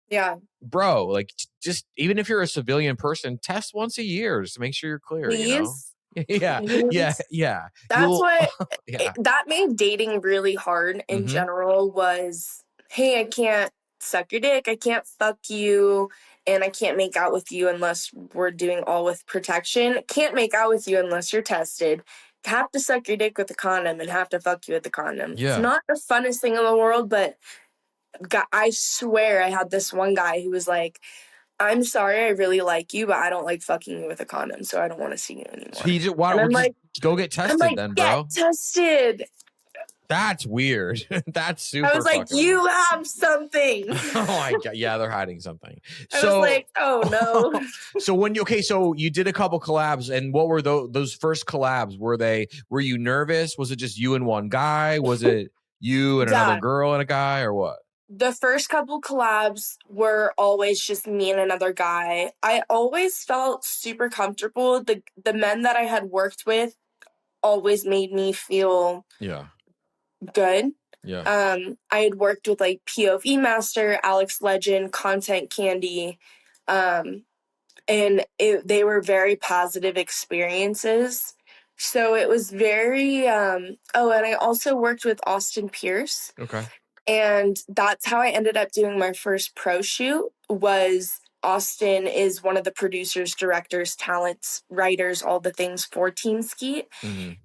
Yeah. Bro, like just even if you're a civilian person, test once a year just to make sure you're clear, Please? Yeah. Please? Yeah. That's what yeah. that made dating really hard in general was, hey, I can't suck your dick, I can't fuck you, and I can't make out with you unless we're doing all with protection. Can't make out with you unless you're tested. Have to suck your dick with a condom and have to fuck you with a condom. Yeah. It's not the funnest thing in the world, but I swear I had this one guy who was like, I'm sorry, I really like you, but I don't like fucking you with a condom, so I don't want to see you anymore. So you just, why don't we just go get tested then, bro? Get tested. That's weird. That's super. I was like, you have something. Oh my God. Yeah, they're hiding something. I was like, oh no. So so you did a couple collabs, and what were those first collabs? Were you nervous? Was it just you and one guy? Was it you and another girl and a guy, or what? The first couple collabs were always just me and another guy. I always felt super comfortable. The men that I had worked with always made me feel good. Yeah. I had worked with like POV Master, Alex Legend, Content Candy, and they were very positive experiences. So it was very, and I also worked with Austin Pierce. Okay. And that's how I ended up doing my first pro shoot. Was Austin is one of the producers, directors, talents, writers, all the things for Team Skeet.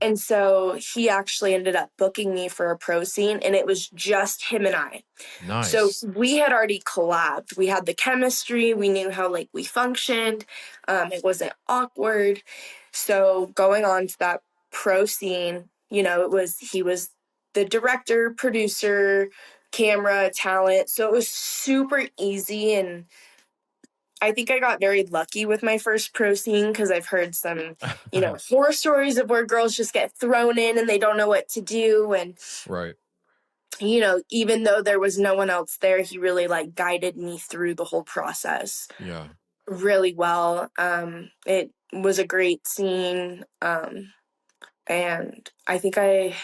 And so he actually ended up booking me for a pro scene, and it was just him and I. Nice. So we had already collabed. We had the chemistry. We knew how like we functioned. It wasn't awkward. So going on to that pro scene, he was the director, producer, camera, talent. So it was super easy, and I think I got very lucky with my first pro scene because I've heard some, horror stories of where girls just get thrown in and they don't know what to do. And, right. Even though there was no one else there, he really like guided me through the whole process. Yeah. Really well. It was a great scene. And I think I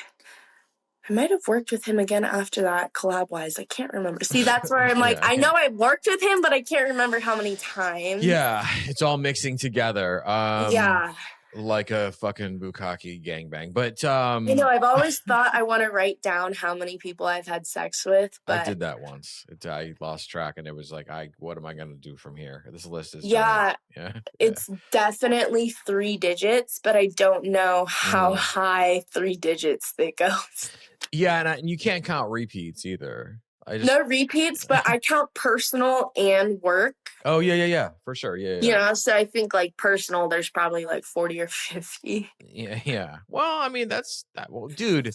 might have worked with him again after that, collab-wise. I can't remember. See, that's where I'm like, I know I worked with him, but I can't remember how many times. Yeah, it's all mixing together. Yeah. Like a fucking bukkake gangbang. But I've always thought I want to write down how many people I've had sex with, but I did that once. I lost track, and it was like, what am I gonna do from here? This list is it's definitely 3 digits, but I don't know how high 3 digits it goes. Yeah, and you can't count repeats either. No repeats, but I count personal and work. Oh, yeah, for sure. Yeah. So I think like personal, there's probably like 40 or 50. Yeah. Well, I mean, dude,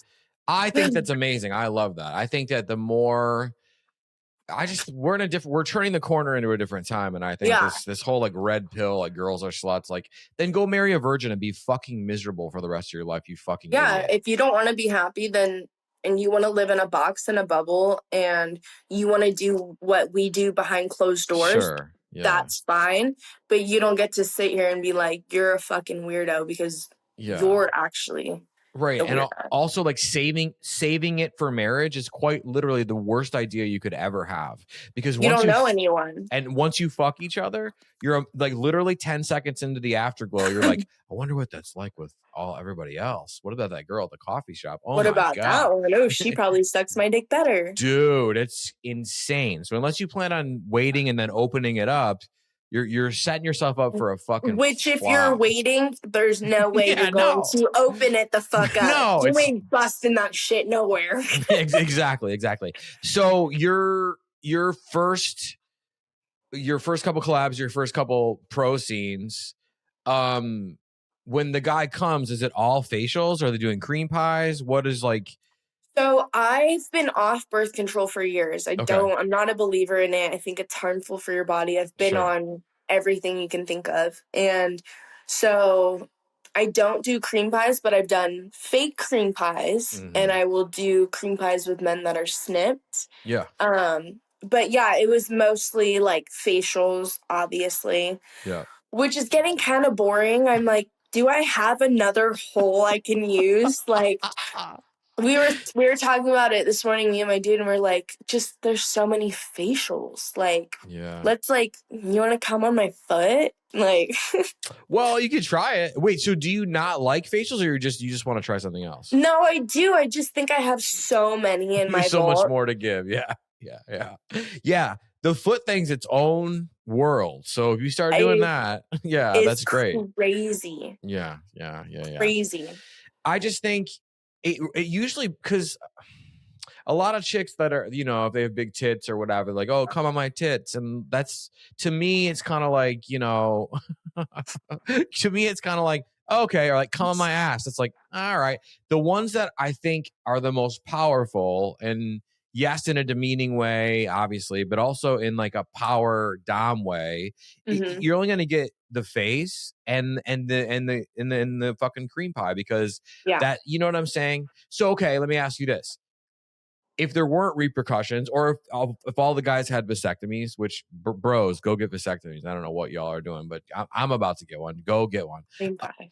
I think that's amazing. I love that. I think that the more we're turning the corner into a different time. And I think this whole like red pill, like girls are sluts, like then go marry a virgin and be fucking miserable for the rest of your life. You fucking idiot. If you don't want to be happy, and you want to live in a box in a bubble and you want to do what we do behind closed doors, that's fine. But you don't get to sit here and be like, you're a fucking weirdo because you're actually right. And also like saving it for marriage is quite literally the worst idea you could ever have, because you don't know anyone. And once you fuck each other, you're like literally 10 seconds into the afterglow. You're like, I wonder what that's like with everybody else. What about that girl at the coffee shop? Oh, what about God. that one? Oh, she probably sucks my dick better. Dude, it's insane. So unless you plan on waiting and then opening it up, you're setting yourself up for a fucking if you're waiting, there's no way you're going to open it the fuck up. You ain't busting that shit nowhere. Exactly. So your first couple collabs, your first couple pro scenes, when the guy comes, is it all facials? Are they doing cream pies? What is like? So I've been off birth control for years. I'm not a believer in it. I think it's harmful for your body. I've been on everything you can think of. And so I don't do cream pies, but I've done fake cream pies, and I will do cream pies with men that are snipped. Yeah. But yeah, it was mostly like facials, obviously. Yeah. Which is getting kind of boring. I'm like, do I have another hole I can use? Like, we were talking about it this morning, me and my dude, and we're like, just there's so many facials. Like, let's like, you want to come on my foot? Like, well, you could try it. Wait, so do you not like facials, or you just want to try something else? No, I do. I just think I have so many in my so vault. much more to give. Yeah. The foot thing's its own world. So if you start doing that, that's great. Crazy. Yeah. Crazy. I just think it usually, because a lot of chicks that are, if they have big tits or whatever, like, oh, come on my tits. And that's, to me, it's kind of like, to me, it's kind of like, okay, or like, come on my ass. It's like, all right. The ones that I think are the most powerful, and yes, in a demeaning way, obviously, but also in like a power dom way, you're only going to get the face and the fucking cream pie, because that, you know what I'm saying? So, okay, let me ask you this. If there weren't repercussions, or if all the guys had vasectomies, which bros, go get vasectomies. I don't know what y'all are doing, but I'm about to get one. Go get one. Cream pie.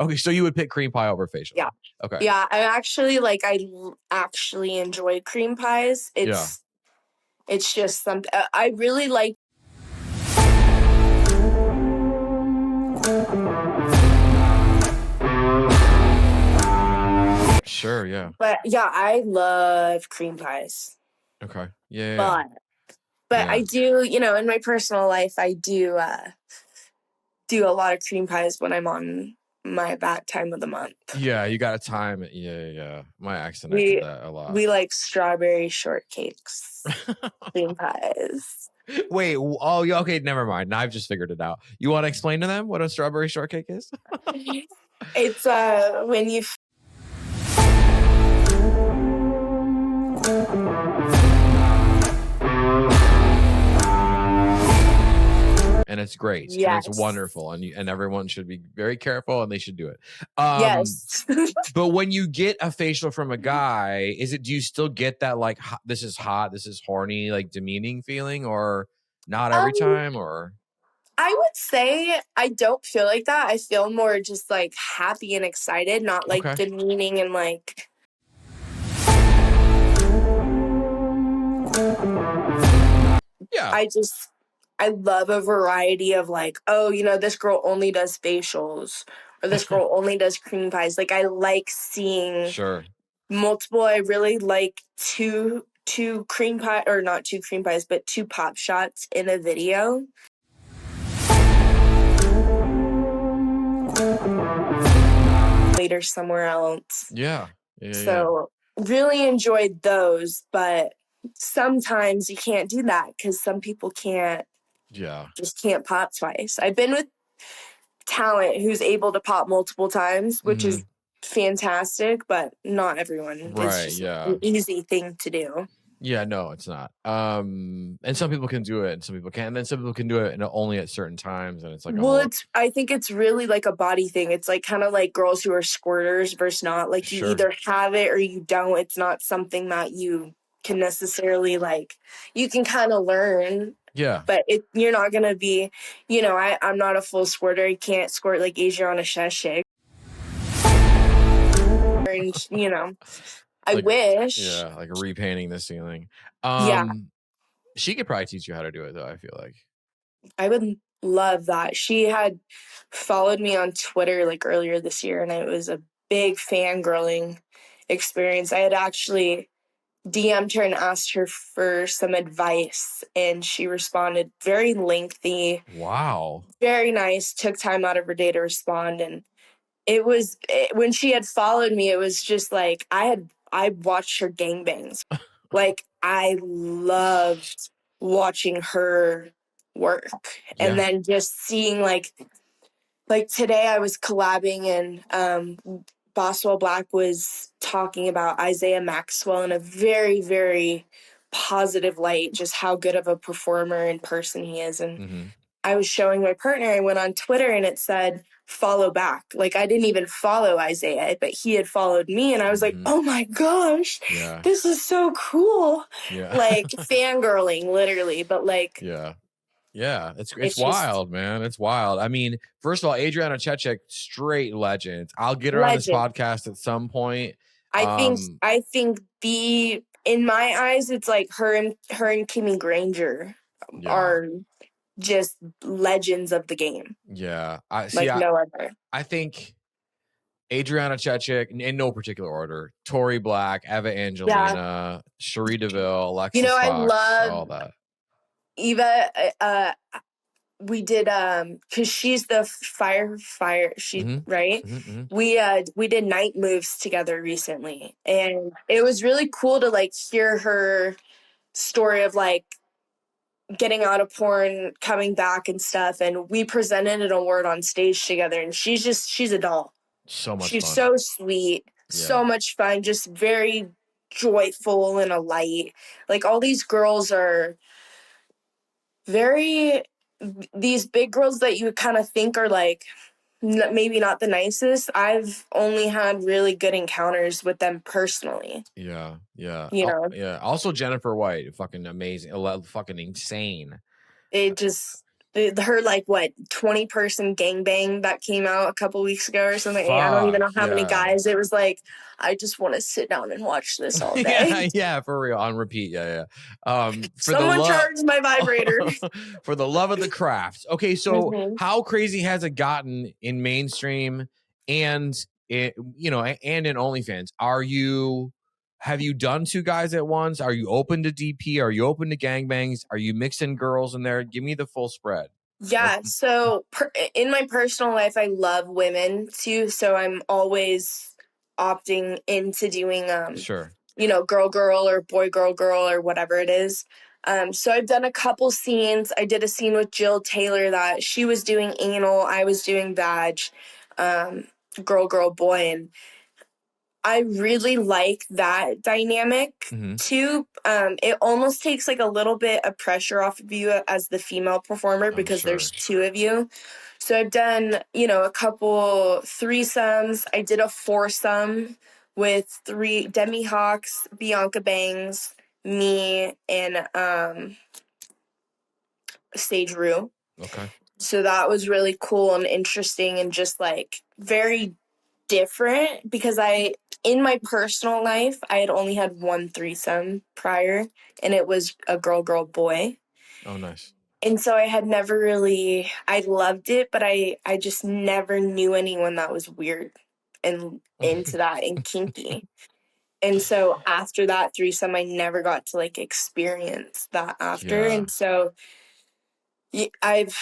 Okay, so you would pick cream pie over facial? Yeah. Okay. Yeah, I actually enjoy cream pies. It's just something I really like. Sure, yeah. But yeah, I love cream pies. Okay. Yeah. But I do, in my personal life, I do do a lot of cream pies when I'm on my bad time of the month. Yeah, you got to time it. Yeah. My ex and I did that a lot. We like strawberry shortcakes, cream pies. Wait, okay, never mind. Now I've just figured it out. You want to explain to them what a strawberry shortcake is? It's when you and it's great. Yes. And it's wonderful, and everyone should be very careful, and they should do it. Yes. But when you get a facial from a guy, do you still get that like, this is hot, this is horny, like demeaning feeling, or not every time? Or I would say I don't feel like that. I feel more just like happy and excited, not like demeaning and like. Yeah. I love a variety of like, oh, this girl only does facials, or this girl only does cream pies. Like, I like seeing multiple. I really like two cream pie, or not two cream pies, but two pop shots in a video. Later somewhere else. Yeah. So really enjoyed those, but sometimes you can't do that because some people just can't pop twice. I've been with talent who's able to pop multiple times, which is fantastic, but not everyone. It's just an easy thing to do. Yeah, no, it's not. And some people can do it, and some people can't. And then some people can do it only at certain times, and it's like, I think it's really like a body thing. It's like kind of like girls who are squirters versus not. Like you either have it or you don't. It's not something that you can necessarily like. You can kind of learn. Yeah. But you're not gonna be, I'm not a full squirter. I can't squirt like Asia on a sheshik. And I wish. Yeah, like repainting the ceiling. She could probably teach you how to do it, though, I feel like. I would love that. She had followed me on Twitter like earlier this year, and it was a big fangirling experience. I had actually DM'd her and asked her for some advice, and she responded very lengthy. Wow. Very nice. Took time out of her day to respond, and when she had followed me, it was just like I watched her gangbangs. Like I loved watching her work, and then just seeing like today I was collabing and Boswell Black was talking about Isaiah Maxwell in a very, very positive light, just how good of a performer in person he is. And I was showing my partner, I went on Twitter and it said, follow back. Like, I didn't even follow Isaiah, but he had followed me. And I was like, oh my gosh, this is so cool. Like, fangirling, literally. But like, yeah, it's wild, man. It's wild. I mean, first of all, Adriana Chechik, straight legend. I'll get her on this podcast at some point. I think in my eyes, it's like her and Kimmy Granger are just legends of the game. Yeah. No other. I think Adriana Chechik, in no particular order, Tori Black, Eva Angelina, Cherie DeVille, Alexis Fox, I love all that. Eva, we did because she's the fire right. We did night moves together recently, and it was really cool to like hear her story of like getting out of porn, coming back and stuff. And we presented an award on stage together, and she's a doll. So much she's fun. So sweet, so much fun, just very joyful and a light. Like, all these girls are these big girls that you kind of think are like maybe not the nicest. I've only had really good encounters with them personally. Yeah. You know? Also Jennifer White, fucking amazing, fucking insane. It just her like what 20-person gangbang that came out a couple weeks ago or something. I don't even know how many guys. It was like, I just want to sit down and watch this all day. yeah, for real, on repeat. Someone charge my vibrator. For the love of the craft. Okay, so how crazy has it gotten in mainstream and and in OnlyFans? Have you done two guys at once? Are you open to DP? Are you open to gangbangs? Are you mixing girls in there? Give me the full spread. Yeah. So in my personal life, I love women too. So I'm always opting into doing, girl or boy, girl or whatever it is. So I've done a couple scenes. I did a scene with Jill Taylor that she was doing anal, I was doing vag, girl, boy. And I really like that dynamic too. It almost takes like a little bit of pressure off of you as the female performer because there's two of you. So I've done, a couple threesomes. I did a foursome with Demi Hawks, Bianca Bangs, me, and Sage Rue. Okay. So that was really cool and interesting and just like very different because in my personal life, I had only had one threesome prior, and it was a girl, boy. Oh, nice. And so I had never really, I loved it, but I just never knew anyone that was weird and into that and kinky. And so after that threesome, I never got to like experience that after. And so I've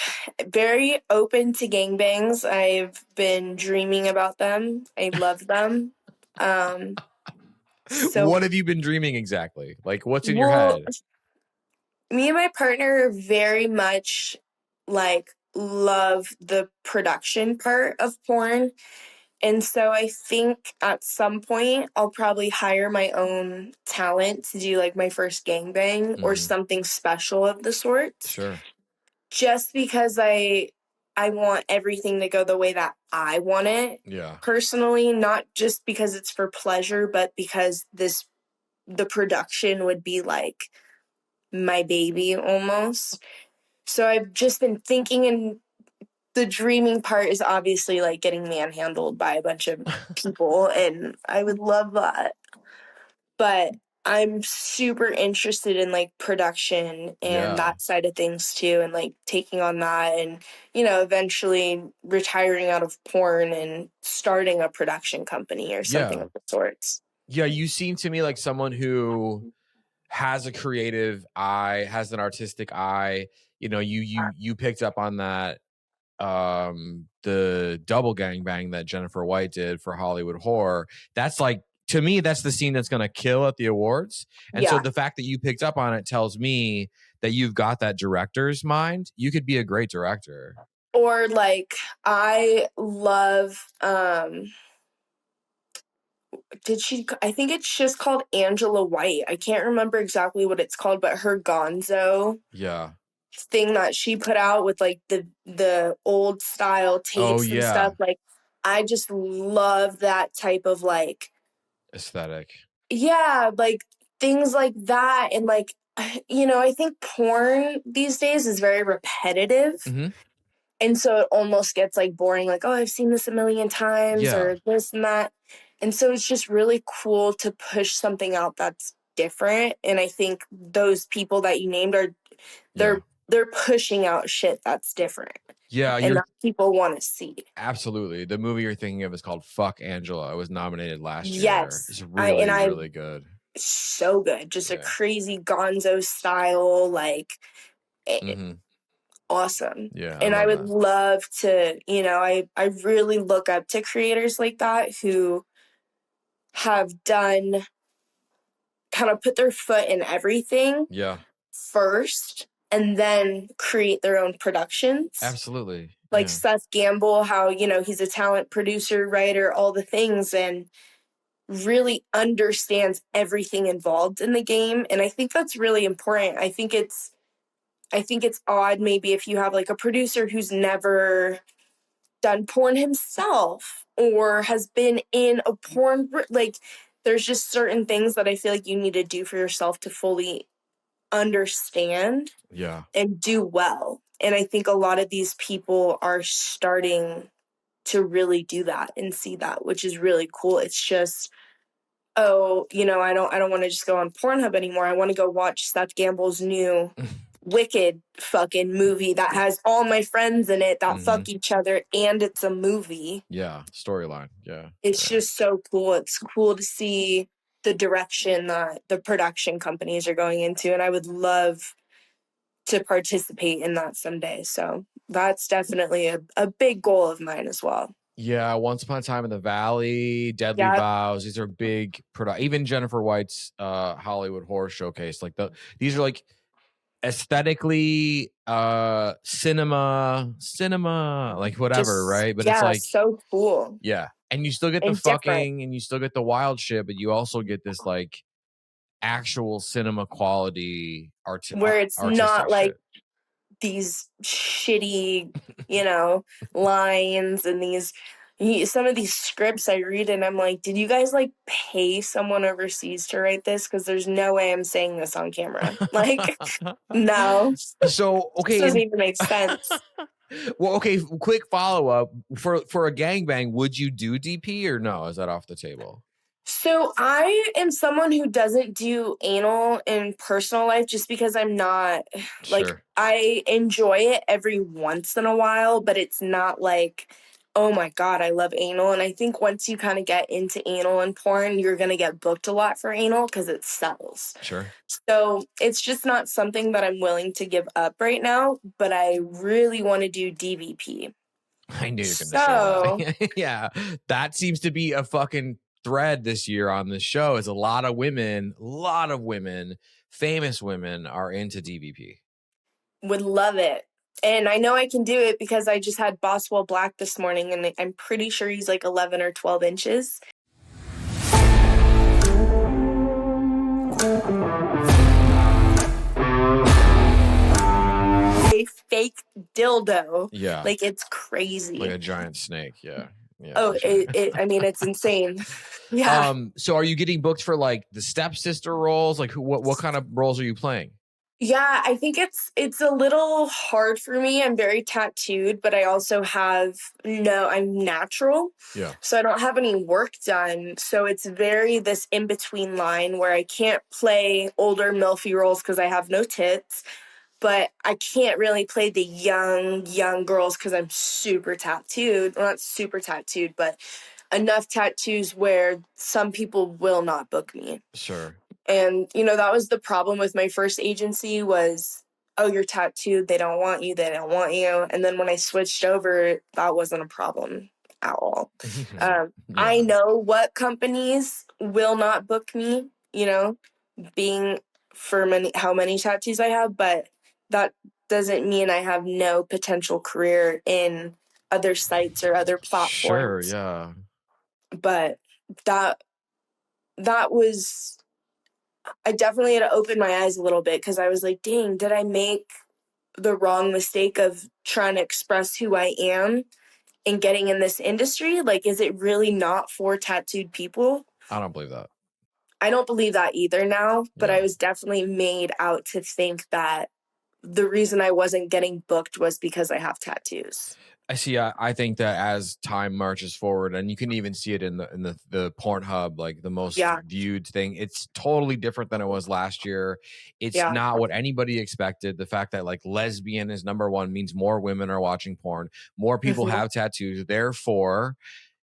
very open to gangbangs. I've been dreaming about them. I love them. So what have you been dreaming exactly? Like, what's in your head? Me and my partner very much like love the production part of porn. And so I think at some point I'll probably hire my own talent to do like my first gangbang or something special of the sort. Sure. Just because I want everything to go the way that I want it. Yeah. Personally, not just because it's for pleasure, but because the production would be like my baby almost. So I've just been thinking, and the dreaming part is obviously like getting manhandled by a bunch of people, and I would love that. But I'm super interested in like production and that side of things too, and like taking on that and, eventually retiring out of porn and starting a production company or something of the sorts. Yeah, you seem to me like someone who has a creative eye, has an artistic eye. You picked up on that the double gangbang that Jennifer White did for Hollywood Horror. That's like, to me, that's the scene that's going to kill at the awards. And so the fact that you picked up on it tells me that you've got that director's mind. You could be a great director. Or like, I love I think it's just called Angela White. I can't remember exactly what it's called, but her Gonzo thing that she put out with like the old style tapes and stuff. Like, I just love that type of like aesthetic. Yeah, like things like that. And like, I think porn these days is very repetitive. Mm-hmm. And so it almost gets like boring, like, oh, I've seen this a million times or this and that. And so it's just really cool to push something out that's different. And I think those people that you named they're pushing out shit that's different. Yeah, and that people want to see. Absolutely. The movie you're thinking of is called Fuck Angela. It was nominated last year. Yes. It's really good. So good. Just a crazy gonzo style, like awesome. Yeah. And I would love to, I really look up to creators like that who have done kind of put their foot in everything first and then create their own productions. Absolutely. Like Seth Gamble, how, he's a talent producer, writer, all the things, and really understands everything involved in the game. And I think that's really important. I think it's odd maybe if you have like a producer who's never done porn himself or has been in a porn, like there's just certain things that I feel like you need to do for yourself to fully understand and do well. And I think a lot of these people are starting to really do that and see that, which is really cool. It's just, I don't want to just go on Pornhub anymore. I want to go watch Seth Gamble's new wicked fucking movie that has all my friends in it that fuck each other, and it's a movie. Yeah, storyline. Yeah. It's just so cool. It's cool to see the direction that the production companies are going into, and I would love to participate in that someday. So that's definitely a big goal of mine as well. Yeah, Once Upon a Time in the Valley, Deadly Vows. These are big even Jennifer White's Hollywood Horror Showcase. Like these are like aesthetically cinema, like whatever, right? But it's like so cool. Yeah. And you still get the fucking and you still get the wild shit, but you also get this like actual cinema quality where it's not like these shitty, lines and some of these scripts I read and I'm like, did you guys like pay someone overseas to write this? Because there's no way I'm saying this on camera. Like, no. So, okay. This doesn't even make sense. Well, okay, quick follow-up. For a gangbang, would you do DP or no? Is that off the table? So I am someone who doesn't do anal in personal life just because I'm not, like, I enjoy it every once in a while, but it's not like, oh my God, I love anal. And I think once you kind of get into anal and porn, you're going to get booked a lot for anal because it sells. Sure. So it's just not something that I'm willing to give up right now, but I really want to do DVP. I knew you were going to say that. Yeah, that seems to be a fucking thread this year on this show is a lot of women, famous women are into DVP. Would love it. And I know I can do it because I just had Boswell Black this morning and I'm pretty sure he's like 11 or 12 inches. A fake dildo. Yeah. Like it's crazy. Like a giant snake. Yeah. Oh, I mean, it's insane. Yeah. So are you getting booked for like the stepsister roles? Like what kind of roles are you playing? Yeah, I think it's a little hard for me. I'm very tattooed, but I also I'm natural. Yeah. So I don't have any work done. So it's very this in-between line where I can't play older MILFy roles because I have no tits. But I can't really play the young girls because I'm super tattooed. Well, not super tattooed, but enough tattoos where some people will not book me. Sure. And, that was the problem with my first agency was, oh, you're tattooed. They don't want you. They don't want you. And then when I switched over, that wasn't a problem at all. I know what companies will not book me, being for how many tattoos I have, but that doesn't mean I have no potential career in other sites or other platforms. Sure, yeah. But that I definitely had to open my eyes a little bit, because I was like, dang, did I make the wrong mistake of trying to express who I am and getting in this industry? Like, is it really not for tattooed people? I don't believe that. I don't believe that either now, but I was definitely made out to think that the reason I wasn't getting booked was because I have tattoos. I see. I think that as time marches forward, and you can even see it in the Pornhub, like the most viewed thing, it's totally different than it was last year. It's not what anybody expected. The fact that like lesbian is number one means more women are watching porn, more people have tattoos. Therefore,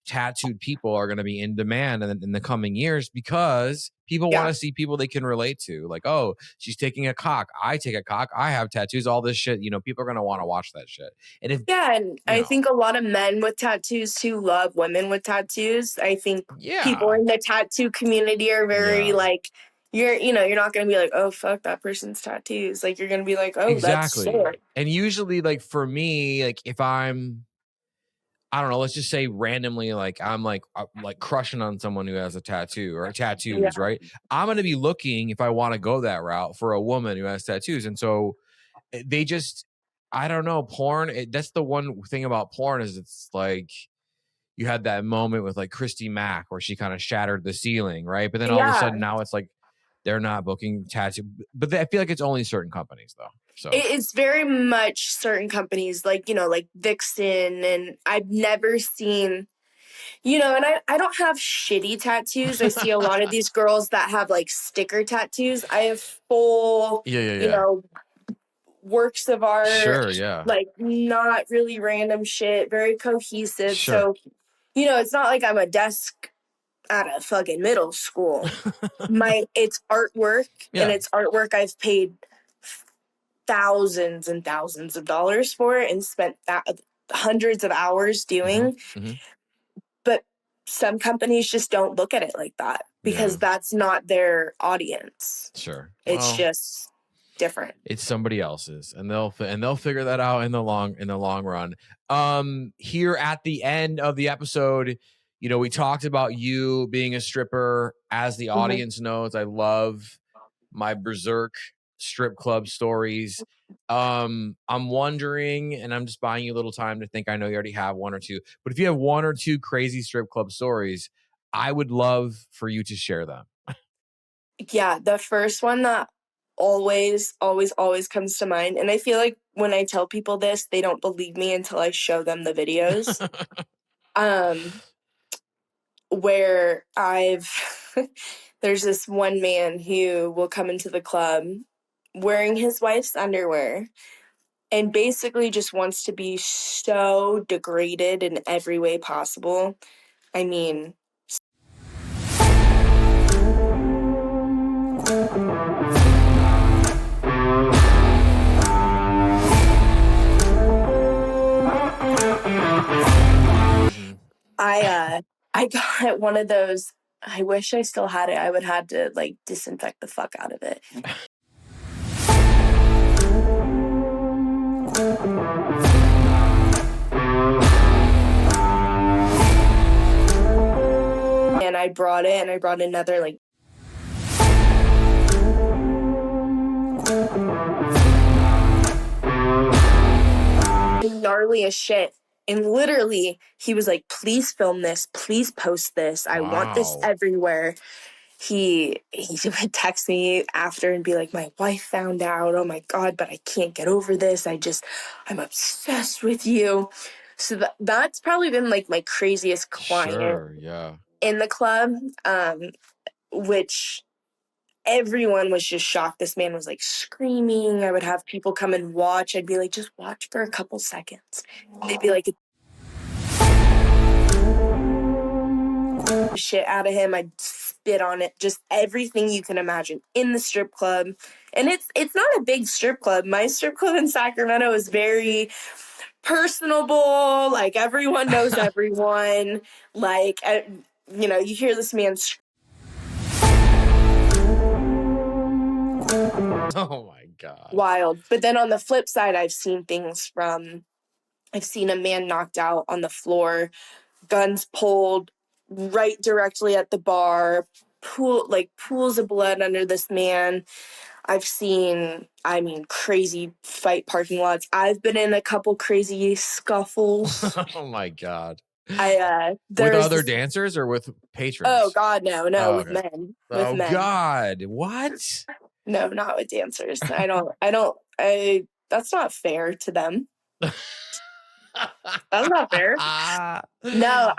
tattooed people are going to be in demand in the coming years, because people want to see people they can relate to. Like, oh, she's taking a cock, I take a cock, I have tattoos, all this shit. People are going to want to watch that shit. And if and I think a lot of men with tattoos too love women with tattoos. I think people in the tattoo community are very like, you're not going to be like, oh, fuck, that person's tattoos. Like, you're going to be like, oh, that's sick. And usually, like, for me, like, if I don't know, let's just say randomly, like I'm like crushing on someone who has a tattoo or tattoos, right? I'm going to be looking, if I want to go that route, for a woman who has tattoos. And so they just, I don't know, porn. That's the one thing about porn, is it's like you had that moment with like Christy Mack where she kind of shattered the ceiling, right? But then all of a sudden now it's like they're not booking tattoo, but I feel like it's only certain companies though. So it's very much certain companies, like, like Vixen, and I've never seen, and I don't have shitty tattoos. I see a lot of these girls that have like sticker tattoos. I have full, works of art, like not really random shit, very cohesive. So, it's not like I'm a desk at a fucking middle school. It's artwork, and it's artwork I've paid thousands and thousands of dollars for it and spent hundreds of hours doing. But some companies just don't look at it like that, because that's not their audience. It's just different. It's somebody else's, and they'll figure that out in the long run. Here at the end of the episode, we talked about you being a stripper. As the audience knows, I love my berserk strip club stories. I'm wondering, and I'm just buying you a little time to think. I know you already have one or two, but if you have one or two crazy strip club stories, I would love for you to share them. Yeah, the first one that always comes to mind, and I feel like when I tell people this, they don't believe me until I show them the videos. Where there's this one man who will come into the club wearing his wife's underwear and basically just wants to be so degraded in every way possible. I mean, I got one of those. I wish I still had it. I would have to like disinfect the fuck out of it. And I brought it, and I brought another like gnarly as shit. And literally, he was like, please film this. Please post this. I want this everywhere. He would text me after and be like, my wife found out. Oh, my God, but I can't get over this. I'm obsessed with you. So that's probably been, like, my craziest client in the club, which everyone was just shocked. This man was, like, screaming. I would have people come and watch. I'd be like, just watch for a couple seconds. They'd be like, shit out of him. I'd spit on it, just everything you can imagine in the strip club. And it's not a big strip club. My strip club in Sacramento is very personable. Like, everyone knows everyone. Like, you hear this man oh my God, wild. But then on the flip side, I've seen a man knocked out on the floor, guns pulled, right directly at the bar, pools of blood under this man. I've seen, crazy fight parking lots. I've been in a couple crazy scuffles. Oh my God. With other dancers or with patrons? Oh God, no, with okay. men. With men. God, what? No, not with dancers. That's not fair to them. That's not fair. No,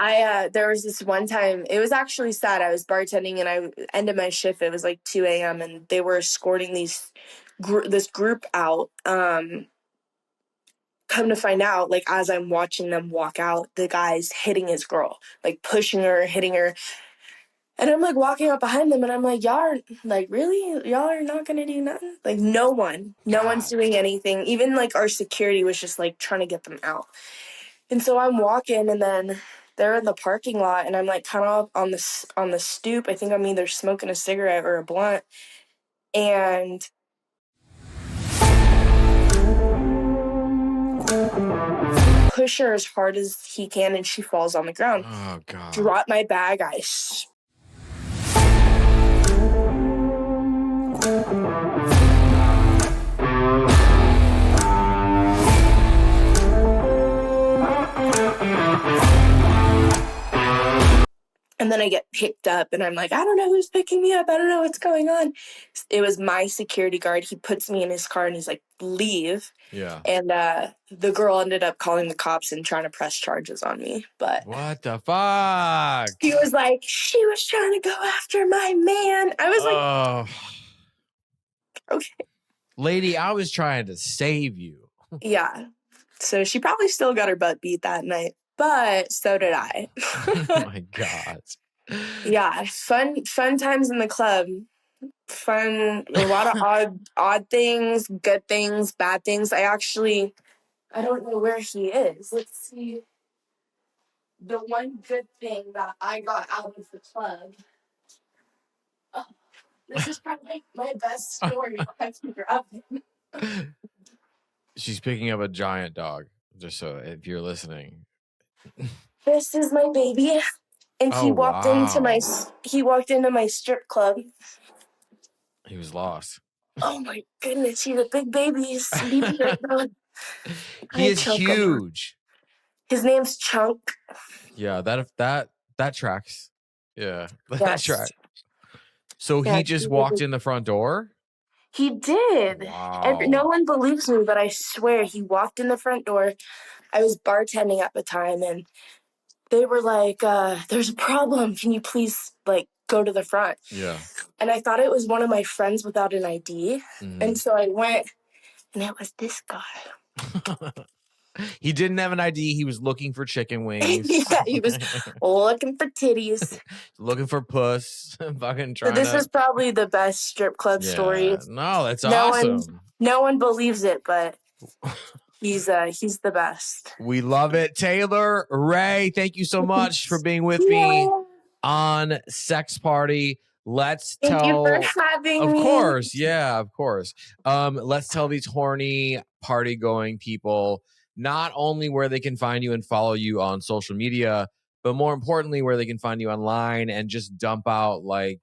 there was this one time, it was actually sad. I was bartending and I ended my shift. It was like 2 a.m. and they were escorting this group out. Come to find out, like, as I'm watching them walk out, the guy's hitting his girl, like pushing her, hitting her. And I'm like walking up behind them and I'm like, y'all are like, really? Y'all are not going to do nothing? Like, no one's doing anything. Even like our security was just like trying to get them out. And so I'm walking and then they're in the parking lot and I'm like kind of on the stoop. I think I'm either smoking a cigarette or a blunt. And push her as hard as he can and she falls on the ground. Oh God. Drop my bag. And then I get picked up and I'm like, I don't know who's picking me up. I don't know what's going on. It was my security guard. He puts me in his car and he's like, leave. Yeah. And the girl ended up calling the cops and trying to press charges on me. But what the fuck? He was like, she was trying to go after my man. I was like, okay. Lady, I was trying to save you. Yeah. So she probably still got her butt beat that night. But so did I. Oh my God. Yeah, fun times in the club. A lot of odd things, good things, bad things. I don't know where he is. Let's see. The one good thing that I got out of the club. Oh, this is probably my best story I've ever up. She's picking up a giant dog, just so if you're listening. This is my baby. And he walked into my strip club. He was lost. Oh my goodness, he's a big baby. He's sleeping right now. He is huge. His name's Chunk. Yeah, that tracks. Yeah, that tracks. So he just walked in the front door? He did. Wow. No one believes me, but I swear he walked in the front door. I was bartending at the time and they were like, there's a problem. Can you please go to the front? Yeah. And I thought it was one of my friends without an ID. Mm-hmm. And so I went and it was this guy. He didn't have an ID. He was looking for chicken wings. Yeah, he was looking for titties. Looking for puss. Fucking trying This is probably the best strip club story. No, that's awesome. No one believes it, but he's the best. We love it. Taylor Ray, thank you so much for being with me on Sex Party. Thank you for having me. Of course. Yeah, of course. Let's tell these horny party going people not only where they can find you and follow you on social media, but more importantly, where they can find you online and just dump out like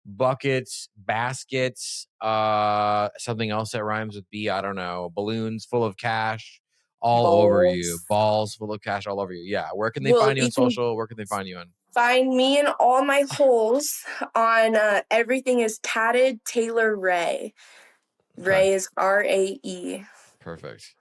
buckets, baskets, something else that rhymes with B, I don't know, balloons full of cash all over you, balls full of cash all over you. Yeah. Where can they find you on social? Where can they find you on? Find me in all my holes on everything is Tatted Taylor Ray. Okay. Ray is RAE. Perfect.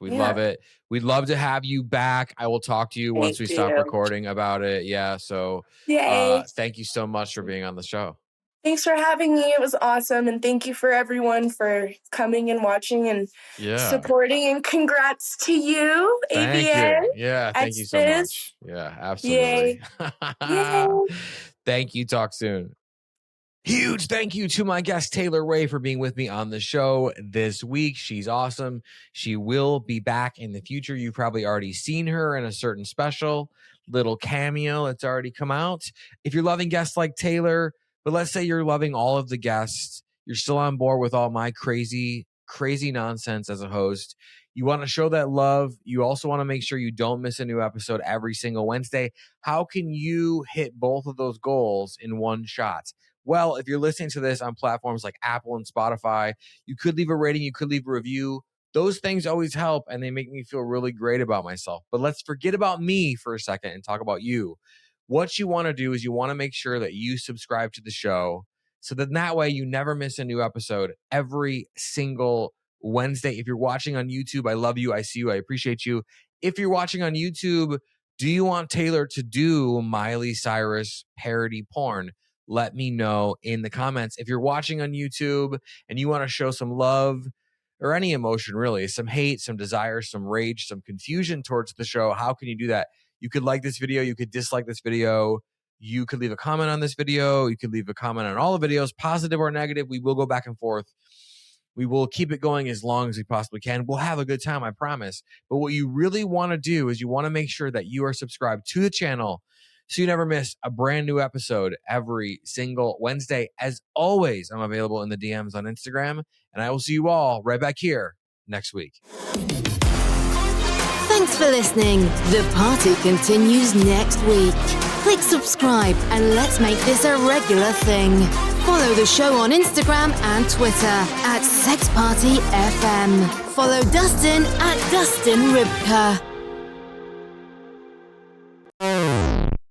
We love it. We'd love to have you back. I will talk to you once we stop recording about it. Yeah. So thank you so much for being on the show. Thanks for having me. It was awesome. And thank you for everyone for coming and watching and supporting. And congrats to you, ABN. Yeah. Thank you so much. Yeah, absolutely. Yay. Thank you. Talk soon. Huge thank you to my guest, Taylor Ray, for being with me on the show this week. She's awesome. She will be back in the future. You've probably already seen her in a certain special little cameo that's already come out. If you're loving guests like Taylor, but let's say you're loving all of the guests, you're still on board with all my crazy nonsense as a host, You want to show that love. You also want to make sure you don't miss a new episode every single Wednesday. How can you hit both of those goals in one shot? Well, if you're listening to this on platforms like Apple and Spotify, you could leave a rating, you could leave a review. Those things always help, and they make me feel really great about myself. But let's forget about me for a second and talk about you. What you want to do is you want to make sure that you subscribe to the show, so that way you never miss a new episode every single Wednesday. If you're watching on YouTube, I love you, I see you, I appreciate you. If you're watching on YouTube, do you want Taylor to do Miley Cyrus parody porn? Let me know in the comments. If you're watching on YouTube and you want to show some love or any emotion, really, some hate, some desire, some rage, some confusion towards the show, how can you do that? You could like this video, you could dislike this video, you could leave a comment on this video, you could leave a comment on all the videos, positive or negative. We will go back and forth. We will keep it going as long as we possibly can. We'll have a good time, I promise. But what you really want to do is you want to make sure that you are subscribed to the channel so you never miss a brand new episode every single Wednesday. As always, I'm available in the DMs on Instagram, and I will see you all right back here next week. Thanks for listening. The party continues next week. Click subscribe and let's make this a regular thing. Follow the show on Instagram and Twitter at SexPartyFM. Follow Dustin at Dustin Rybka.